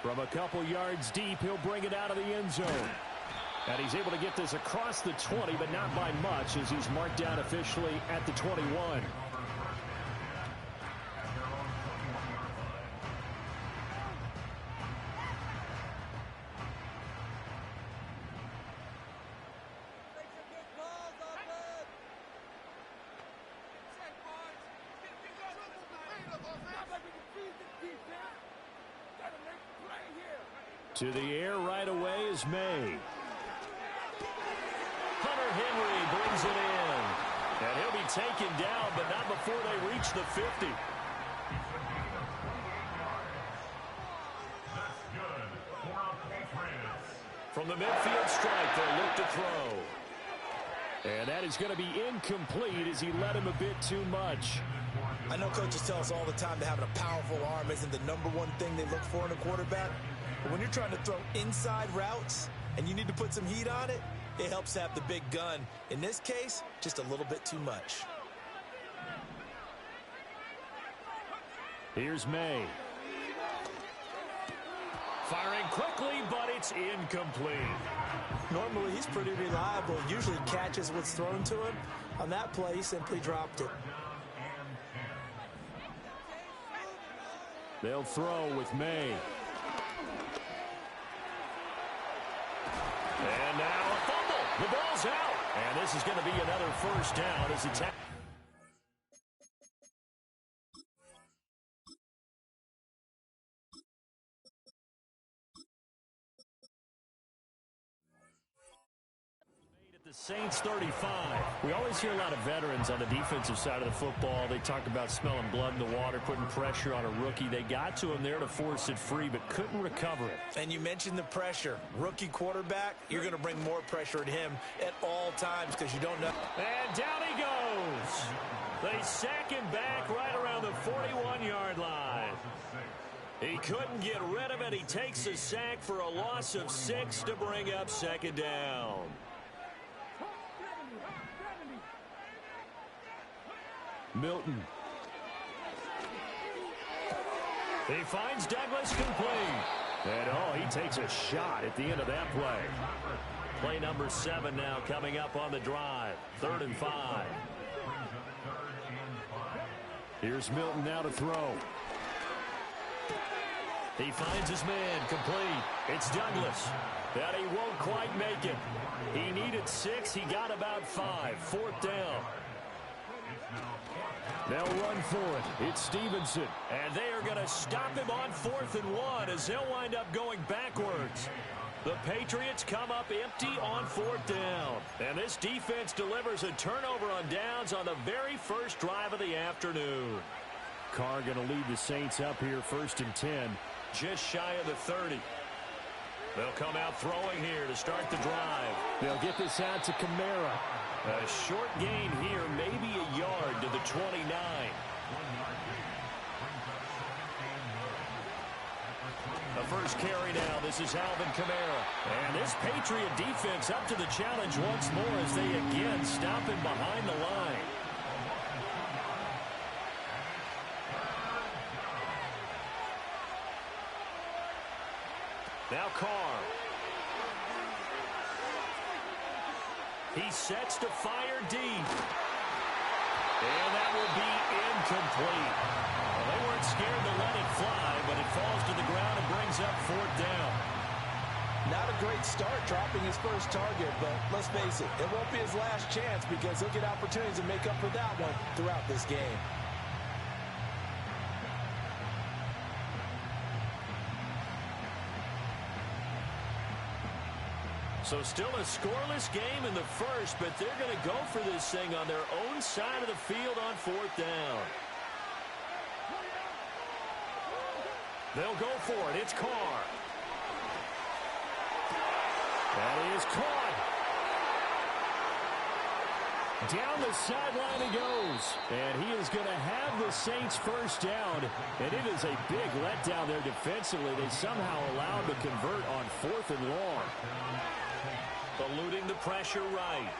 From a couple yards deep, he'll bring it out of the end zone. And he's able to get this across the 20, but not by much, as he's marked down officially at the 21. To the air right away is May. Hunter Henry brings it in. And he'll be taken down, but not before they reach the 50. From the midfield strike, they'll look to throw. And that is going to be incomplete as he led him a bit too much. I know coaches tell us all the time that having a powerful arm isn't the #1 thing they look for in a quarterback. But when you're trying to throw inside routes and you need to put some heat on it, it helps have the big gun. In this case, just a little bit too much. Here's May. Firing quickly, but it's incomplete. Normally, he's pretty reliable. Usually catches what's thrown to him. On that play, he simply dropped it. They'll throw with May. And now a fumble. The ball's out. And this is going to be another first down as it's... Saints 35. We always hear a lot of veterans on the defensive side of the football. They talk about smelling blood in the water, putting pressure on a rookie. They got to him there to force it free, but couldn't recover it. And you mentioned the pressure. Rookie quarterback, you're going to bring more pressure at him at all times because you don't know. And down he goes. They sack him back right around the 41-yard line. He couldn't get rid of it. He takes a sack for a loss of 6 to bring up second down. Milton. He finds Douglas complete. And, he takes a shot at the end of that play. Play number 7 now coming up on the drive. 3rd and 5. Here's Milton now to throw. He finds his man complete. It's Douglas. And he won't quite make it. He needed 6. He got about 5. 4th down. They'll run for it. It's Stevenson. And they are going to stop him on 4th and 1 as they'll wind up going backwards. The Patriots come up empty on 4th down. And this defense delivers a turnover on downs on the very first drive of the afternoon. Carr going to lead the Saints up here 1st and 10. Just shy of the 30. They'll come out throwing here to start the drive. They'll get this out to Kamara. A short gain here, maybe a yard to the 29. The first carry now. This is Alvin Kamara. And this Patriot defense up to the challenge once more as they again stop him behind the line. Now Carr. He sets to fire deep. And that will be incomplete. Well, they weren't scared to let it fly, but it falls to the ground and brings up 4th down. Not a great start dropping his first target, but let's face it, it won't be his last chance because he'll get opportunities to make up for that one throughout this game. So still a scoreless game in the first, but they're going to go for this thing on their own side of the field on 4th down. They'll go for it. It's Carr. That is caught. Down the sideline he goes. And he is going to have the Saints first down. And it is a big letdown there defensively. They somehow allowed to convert on 4th and long. Eluding the pressure right.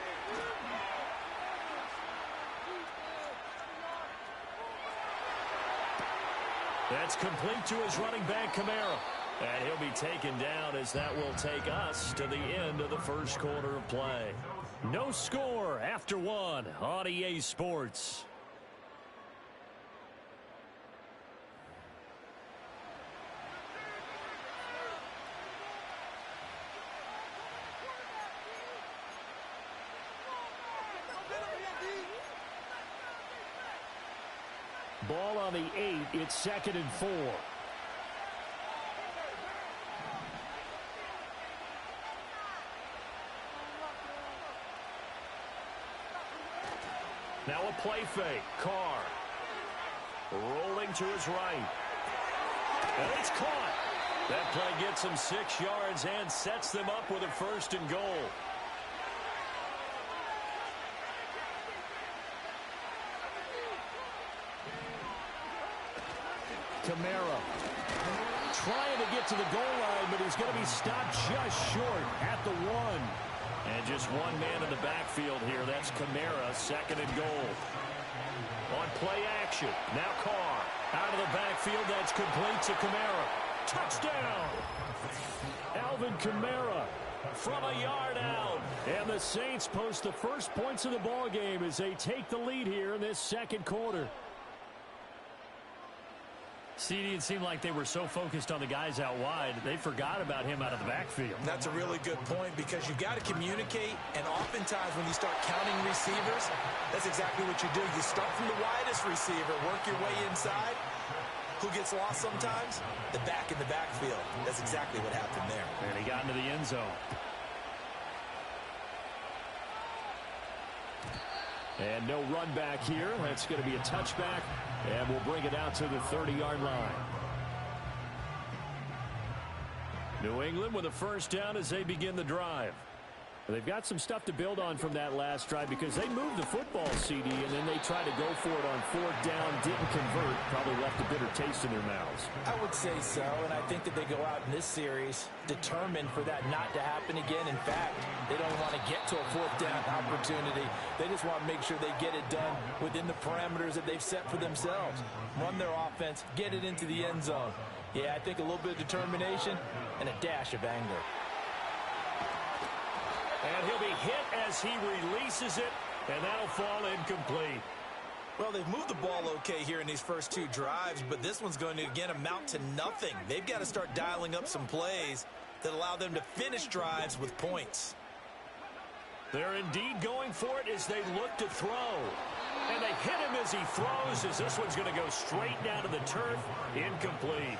That's complete to his running back, Kamara. And he'll be taken down as that will take us to the end of the first quarter of play. No score after one on EA Sports. Ball on the 8. It's 2nd and 4. Now a play fake. Carr rolling to his right. And it's caught. That play gets him 6 yards and sets them up with a 1st and goal. Kamara trying to get to the goal line, but he's going to be stopped just short at the 1. And just one man in the backfield here. That's Kamara, 2nd and goal. On play action. Now Carr out of the backfield. That's complete to Kamara. Touchdown! Alvin Kamara from a yard out. And the Saints post the first points of the ball game as they take the lead here in this 2nd quarter. CD, it seemed like they were so focused on the guys out wide, they forgot about him out of the backfield. That's a really good point because you've got to communicate, and oftentimes when you start counting receivers, that's exactly what you do. You start from the widest receiver, work your way inside. Who gets lost sometimes? The back in the backfield. That's exactly what happened there. And he got into the end zone. And no run back here. That's going to be a touchback. And we'll bring it out to the 30-yard line. New England with a 1st down as they begin the drive. They've got some stuff to build on from that last drive because they moved the football, CD, and then they tried to go for it on 4th down, didn't convert, probably left a bitter taste in their mouths. I would say so, and I think that they go out in this series determined for that not to happen again. In fact, they don't want to get to a 4th down opportunity. They just want to make sure they get it done within the parameters that they've set for themselves. Run their offense, get it into the end zone. Yeah, I think a little bit of determination and a dash of anger. And he'll be hit as he releases it, and that'll fall incomplete. Well, they've moved the ball okay here in these first 2 drives, but this one's going to, again, amount to nothing. They've got to start dialing up some plays that allow them to finish drives with points. They're indeed going for it as they look to throw. And they hit him as he throws, as this one's going to go straight down to the turf. Incomplete.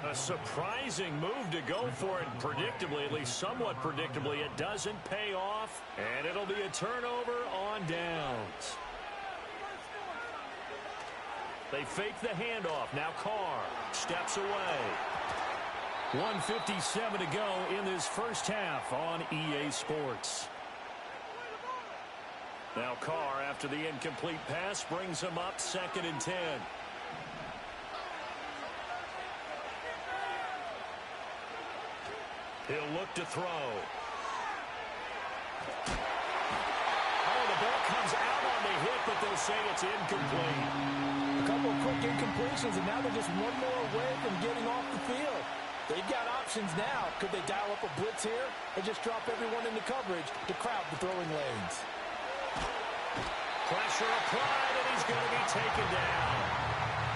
A surprising move to go for it, predictably, at least somewhat predictably. It doesn't pay off, and it'll be a turnover on downs. They fake the handoff. Now Carr steps away. 1:57 to go in this first half on EA Sports. Now Carr, after the incomplete pass, brings him up 2nd and 10. He'll look to throw. Oh, the ball comes out on the hit, but they'll say it's incomplete. A couple of quick incompletions, and now they're just one more away from getting off the field. They've got options now. Could they dial up a blitz here or just drop everyone into coverage to crowd the throwing lanes? Pressure applied, and he's going to be taken down.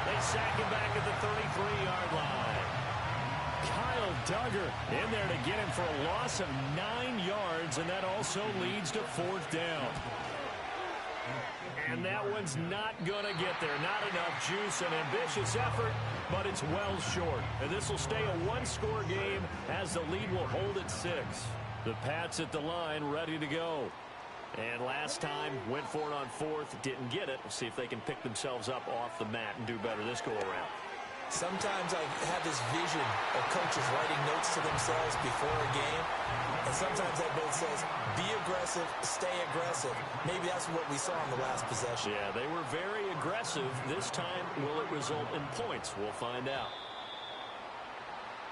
They sack him back at the 33-yard line. Kyle Duggar in there to get him for a loss of 9 yards, and that also leads to 4th down. And that one's not going to get there. Not enough juice, an ambitious effort, but it's well short. And this will stay a 1-score game as the lead will hold at 6. The Pats at the line ready to go. And last time, went for it on 4th, didn't get it. We'll see if they can pick themselves up off the mat and do better this go-around. Sometimes I have this vision of coaches writing notes to themselves before a game, and sometimes that note says, be aggressive, stay aggressive. Maybe that's what we saw in the last possession. Yeah, they were very aggressive. This time, will it result in points? We'll find out.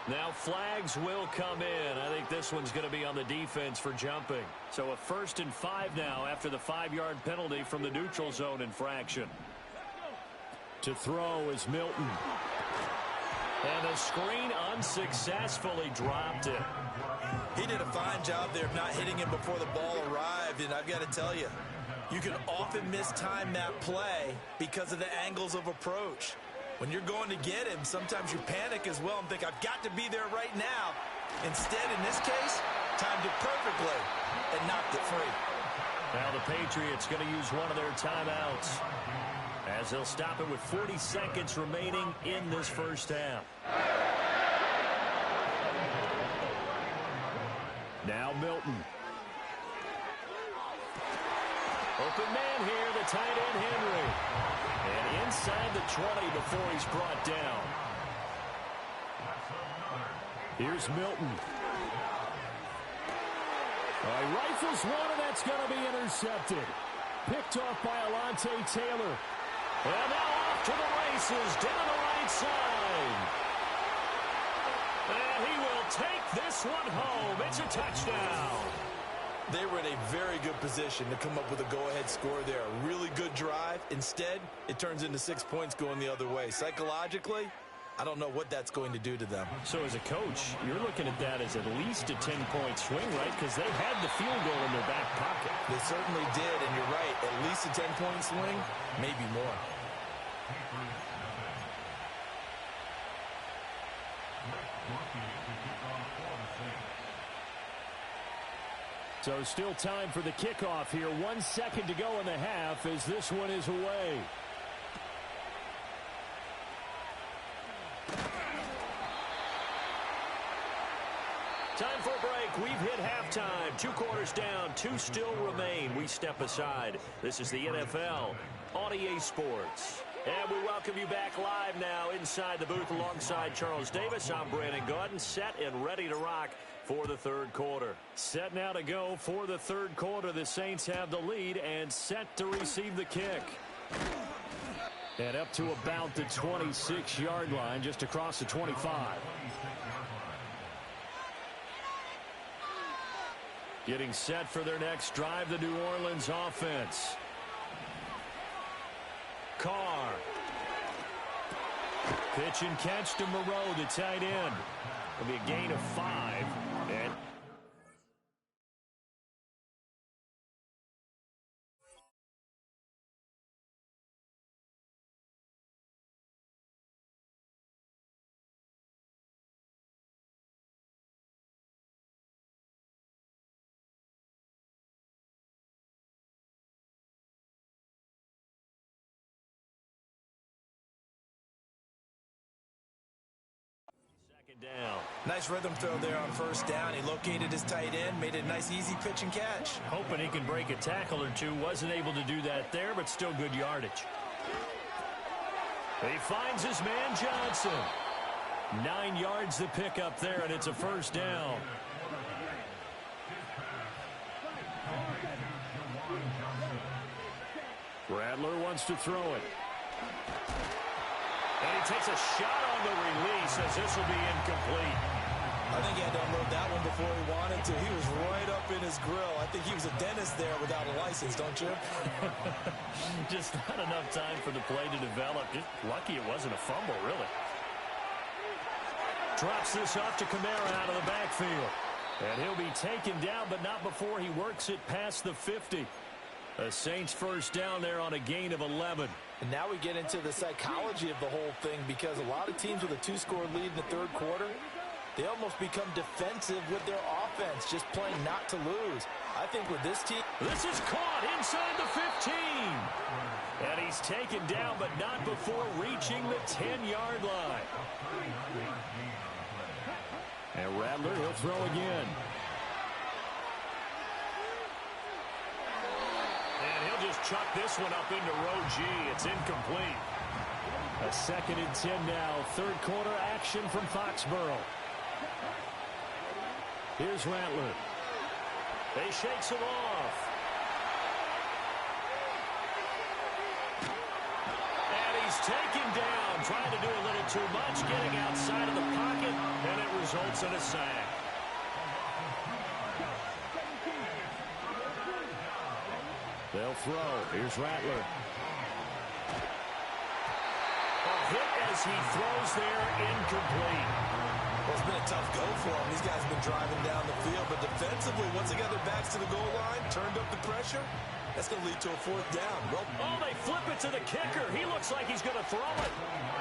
Now flags will come in. I think this one's going to be on the defense for jumping. So a 1st and 5 now after the 5-yard penalty from the neutral zone infraction. To throw is Milton. And the screen unsuccessfully dropped it. He did a fine job there of not hitting him before the ball arrived, and I've got to tell you, you can often mistime that play because of the angles of approach. When you're going to get him, sometimes you panic as well and think, I've got to be there right now. Instead, in this case, timed it perfectly and knocked it free. Now the Patriots going to use one of their timeouts as they'll stop it with 40 seconds remaining in this first half. Now Milton. Open man here, the tight end Henry. And inside the 20 before he's brought down. Here's Milton. He rifles one, and that's going to be intercepted. Picked off by Alontae Taylor. And now off to the races, down the right side. And he will take this one home. It's a touchdown. They were in a very good position to come up with a go-ahead score there. A really good drive. Instead, it turns into 6 points going the other way. Psychologically, I don't know what that's going to do to them. So as a coach, you're looking at that as at least a 10-point swing, right? Because they had the field goal in their back pocket. They certainly did, and you're right. At least a 10-point swing, maybe more. So still time for the kickoff here. 1 second to go in the half as this one is away. Time for a break. We've hit halftime. 2 quarters down. 2 still remain. We step aside. This is the NFL on EA Sports. And we welcome you back live now inside the booth alongside Charles Davis. I'm Brandon Gaudin, set and ready to rock for the third quarter. Set now to go for the third quarter. The Saints have the lead and set to receive the kick. And up to about the 26-yard line, just across the 25. Getting set for their next drive, the New Orleans offense. Carr. Pitch and catch to Moreau, the tight end. It'll be a gain of 5. And down. Nice rhythm throw there on first down. He located his tight end, made it a nice easy pitch and catch. Hoping he can break a tackle or two. Wasn't able to do that there, but still good yardage. He finds his man Johnson. 9 yards to pick up there, and it's a first down. Rattler wants to throw it. And he takes a shot on the release as this will be incomplete. I think he had to unload that one before he wanted to. He was right up in his grill. I think he was a dentist there without a license, don't you? Just not enough time for the play to develop. Just lucky it wasn't a fumble, really. Drops this off to Kamara out of the backfield. And he'll be taken down, but not before he works it past the 50. The Saints first down there on a gain of 11. And now we get into the psychology of the whole thing, because a lot of teams with a 2-score lead in the third quarter, they almost become defensive with their offense, just playing not to lose. I think with this team... This is caught inside the 15. And he's taken down, but not before reaching the 10-yard line. And Rattler, he'll throw again. Just chuck this one up into row G. It's incomplete. A 2nd and 10 now. Third quarter action from Foxborough. Here's Rattler. He shakes him off. And he's taken down. Trying to do a little too much. Getting outside of the pocket. And it results in a sack. They'll throw. Here's Rattler. Oh, hit as he throws there, incomplete. Well, it's been a tough go for him. These guys have been driving down the field, but defensively, once they got their backs to the goal line, turned up the pressure, that's going to lead to a 4th down. Well, oh, they flip it to the kicker. He looks like he's going to throw it.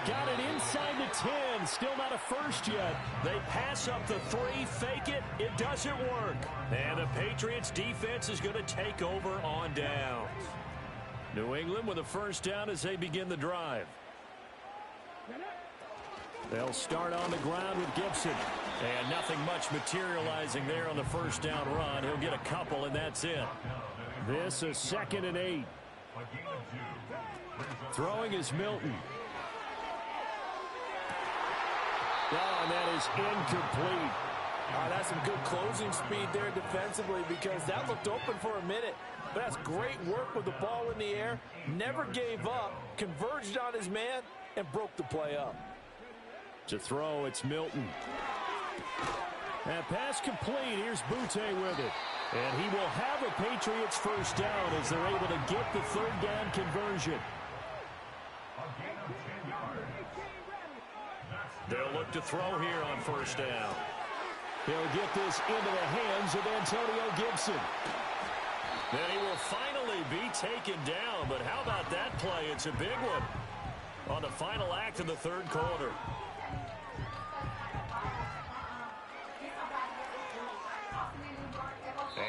Got it inside the 10. Still not a first yet. They pass up the 3, fake it. It doesn't work. And the Patriots defense is going to take over on downs. New England with a first down as they begin the drive. They'll start on the ground with Gibson. And nothing much materializing there on the first down run. He'll get a couple, and that's it. This is 2nd and 8. Throwing is Milton. Oh, and that is incomplete. That's some good closing speed there defensively because that looked open for a minute. But that's great work with the ball in the air. Never gave up, converged on his man, and broke the play up. To throw, it's Milton. And pass complete. Here's Butte with it. And he will have a Patriots first down as they're able to get the 3rd down conversion. They'll look to throw here on first down. He'll get this into the hands of Antonio Gibson. Then he will finally be taken down. But how about that play? It's a big one on the final act of the 3rd quarter.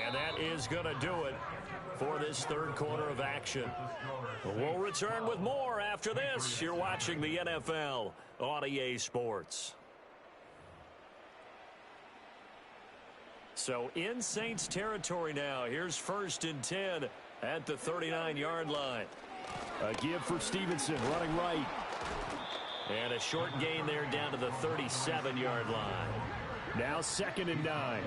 And that is going to do it for this 3rd quarter of action. We'll return with more after this. You're watching the NFL on EA Sports. So in Saints territory now. Here's 1st and 10 at the 39-yard line. A give for Stevenson running right. And a short gain there down to the 37-yard line. Now 2nd and 9.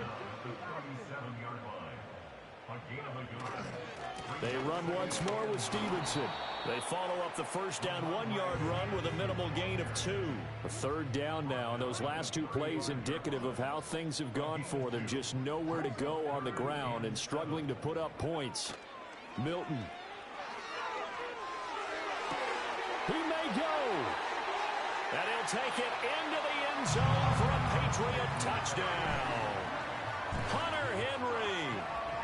They run once more with Stevenson. They follow up the first down 1-yard run with a minimal gain of 2. A 3rd down now, and those last 2 plays indicative of how things have gone for them. Just nowhere to go on the ground and struggling to put up points. Milton. He may go. And he'll take it into the end zone for a Patriot touchdown. Hunter Henry,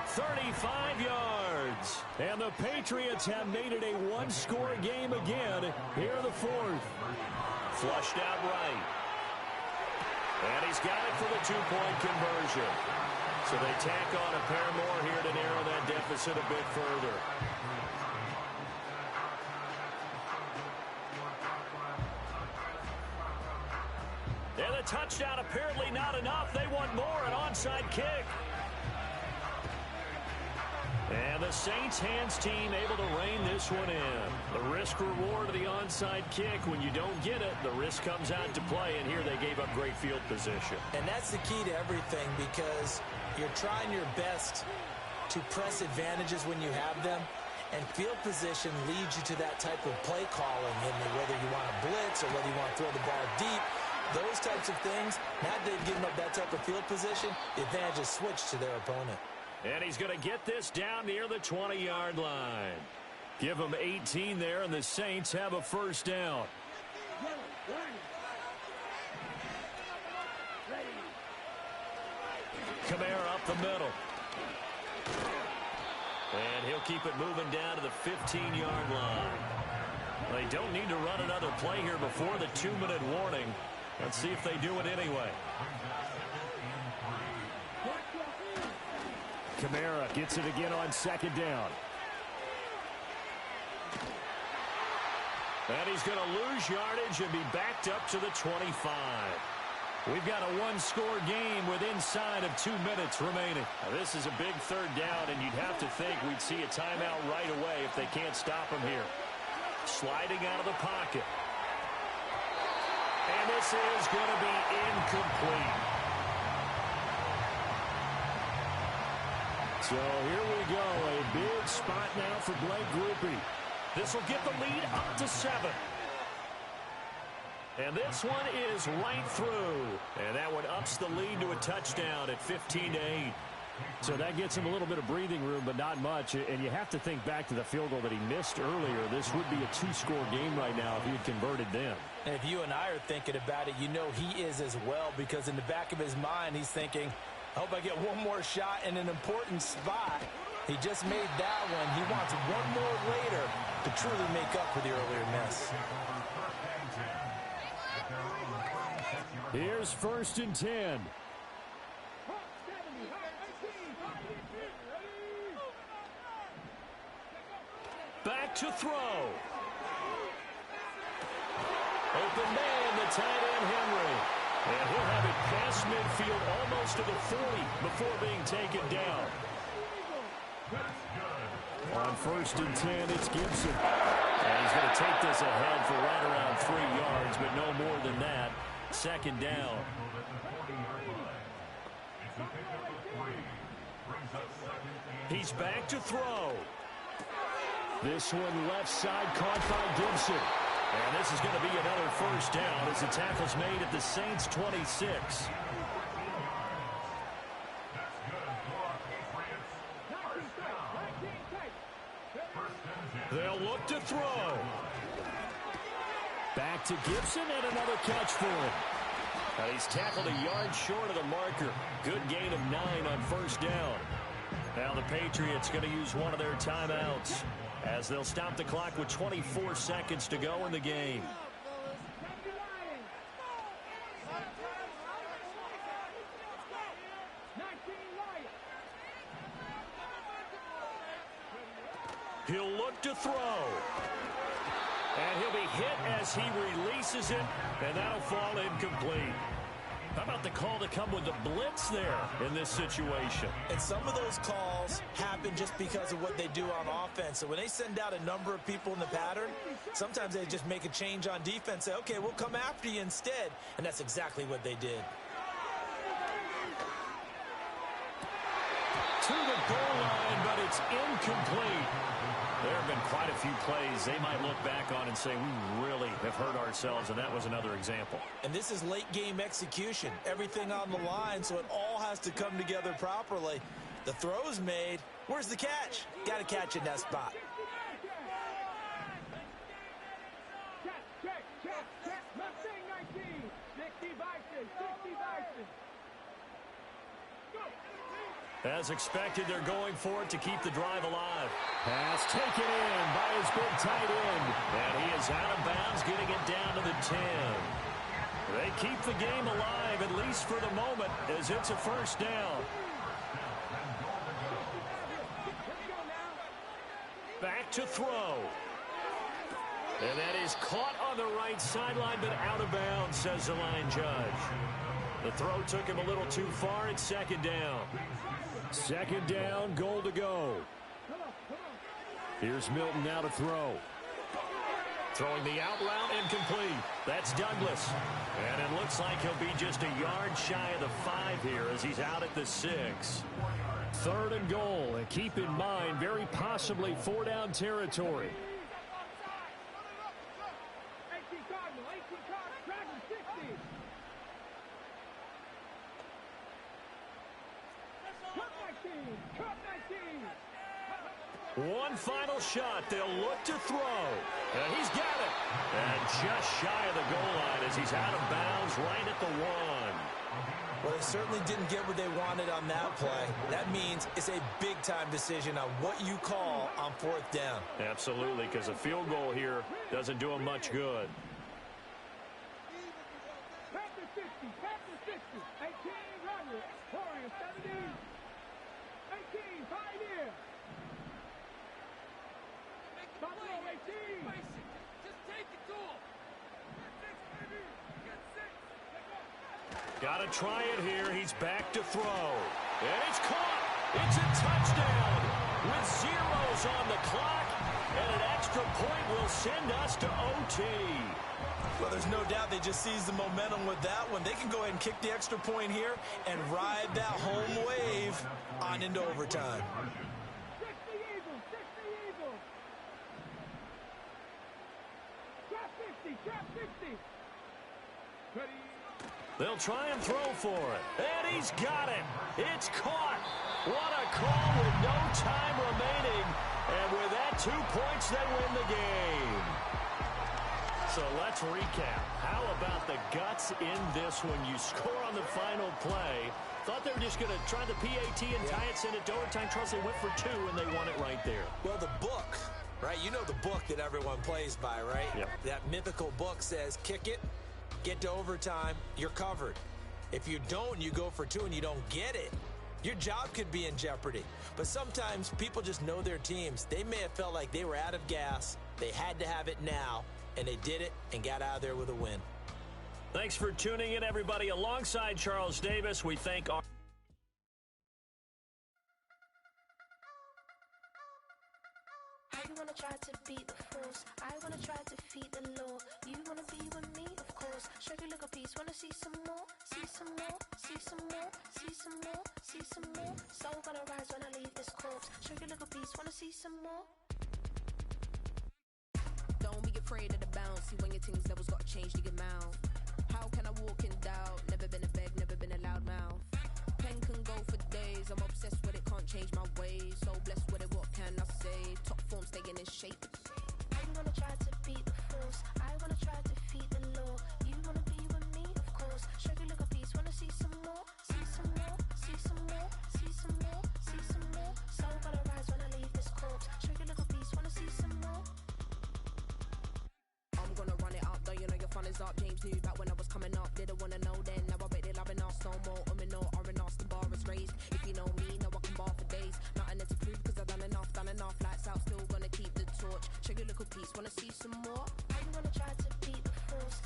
35 yards. And the Patriots have made it a 1-score game again here in the 4th. Flushed out right. And he's got it for the 2-point conversion. So they tack on a pair more here to narrow that deficit a bit further. And the touchdown apparently not enough. They want more, an onside kick. And the Saints hands team able to rein this one in. The risk reward of the onside kick. When you don't get it, the risk comes out to play, and here they gave up great field position. And that's the key to everything because you're trying your best to press advantages when you have them, and field position leads you to that type of play calling, whether you want to blitz or whether you want to throw the ball deep. Those types of things, now that they've given up that type of field position, the advantage is switched to their opponent. And he's going to get this down near the 20-yard line. Give him 18 there, and the Saints have a first down. Kamara up the middle. And he'll keep it moving down to the 15-yard line. They don't need to run another play here before the 2-minute warning. Let's see if they do it anyway. Kamara gets it again on 2nd down. And he's going to lose yardage and be backed up to the 25. We've got a 1-score game with inside of 2 minutes remaining. Now, this is a big 3rd down, and you'd have to think we'd see a timeout right away if they can't stop him here. Sliding out of the pocket. And this is going to be incomplete. So here we go. A big spot now for Blake Grupe. This will get the lead up to 7. And this one is right through. And that one ups the lead to a touchdown at 15-8. So that gets him a little bit of breathing room, but not much. And you have to think back to the field goal that he missed earlier. This would be a 2-score game right now if he had converted then. And if you and I are thinking about it, you know he is as well, because in the back of his mind, he's thinking, I hope I get one more shot in an important spot. He just made that one. He wants one more later to truly make up for the earlier miss. Here's 1st and 10. Back to throw. Open man, the tight end, Henry. And he'll have it past midfield almost to the 40 before being taken down. On 1st and 10, it's Gibson. And he's going to take this ahead for right around 3 yards, but no more than that. 2nd down. He's back to throw. This one left side caught by Gibson. And this is going to be another 1st down as the tackle's made at the Saints' 26. They'll look to throw. Back to Gibson and another catch for him. Now he's tackled a yard short of the marker. Good gain of 9 on 1st down. Now the Patriots going to use one of their timeouts as they'll stop the clock with 24 seconds to go in the game. He'll look to throw. And he'll be hit as he releases it, and that'll fall incomplete. How about the call to come with the blitz there in this situation? And some of those calls happen just because of what they do on offense. So when they send out a number of people in the pattern, sometimes they just make a change on defense, say, okay, we'll come after you instead. And that's exactly what they did. To the goal line, but it's incomplete. There have been quite a few plays they might look back on and say, we really have hurt ourselves, and that was another example. And this is late-game execution. Everything on the line, so it all has to come together properly. The throw's made. Where's the catch? Got to catch in that spot. As expected, they're going for it to keep the drive alive. Pass taken in by his big tight end. And he is out of bounds, getting it down to the 10. They keep the game alive, at least for the moment, as it's a 1st down. Back to throw. And that is caught on the right sideline, but out of bounds, says the line judge. The throw took him a little too far. It's 2nd down. 2nd down, goal to go. Here's Milton now to throw. Throwing the out route, incomplete. That's Douglas. And it looks like he'll be just a yard shy of the 5 here as he's out at the 6. 3rd and goal. And keep in mind, very possibly 4-down territory. One final shot. They'll look to throw. And he's got it. And just shy of the goal line as he's out of bounds right at the 1. Well, they certainly didn't get what they wanted on that play. That means it's a big-time decision on what you call on 4th down. Absolutely, because a field goal here doesn't do him much good. Got to try it here. He's back to throw. And it's caught. It's a touchdown with zeros on the clock. And an extra point will send us to OT. Well, there's no doubt they just seized the momentum with that one. They can go ahead and kick the extra point here and ride that home wave on into overtime. They'll try and throw for it. And he's got it. It's caught. What a call with no time remaining. And with that, 2 points, they win the game. So let's recap. How about the guts in this one? You score on the final play. Thought they were just going to try the PAT and tie it, send it to overtime. Charles, they went for 2, and they won it right there. Well, the book, right? You know the book that everyone plays by, right? Yep. That mythical book says, kick it, get to overtime, you're covered. If you don't, you go for 2 and you don't get it, your job could be in jeopardy. But sometimes people just know their teams. They may have felt like they were out of gas. They had to have it now, and they did it and got out of there with a win. Thanks for tuning in, everybody. Alongside Charles Davis, we thank our... I wanna try to beat the force. I wanna try to defeat the law. You wanna be with me, of course. Show you look a piece. Wanna see some more? See some more? See some more? See some more? See some more? Soul gonna rise when I leave this corpse. Show you look a piece. Wanna see some more? Don't be afraid of the bounce. See when your things levels got changed to your mouth. How can I walk in doubt? Never been a beg, never been a loud mouth. Pen can go for days. I'm obsessed with it, can't change my ways. So blessed with it, what can I say? Top form staying in shape. I wanna try to beat the force. I wanna try to defeat the law. You wanna be with me, of course. Show you look a piece. Wanna see some more? See some more? See some more? See some more? See some more? Soul gonna rise when I leave this corpse. Show you look a piece. Wanna see some more? I'm gonna run it up, though you know your fun is up. James knew back when I was coming up. Didn't wanna know then, now I bet they loving us no more. No, R&R's, the bar is raised. If you know me, now I can bar for days. Nothing left to prove, cause I've done enough. Lights out, still gonna keep the torch. Show you a little piece, wanna see some more? I wanna try to beat the force.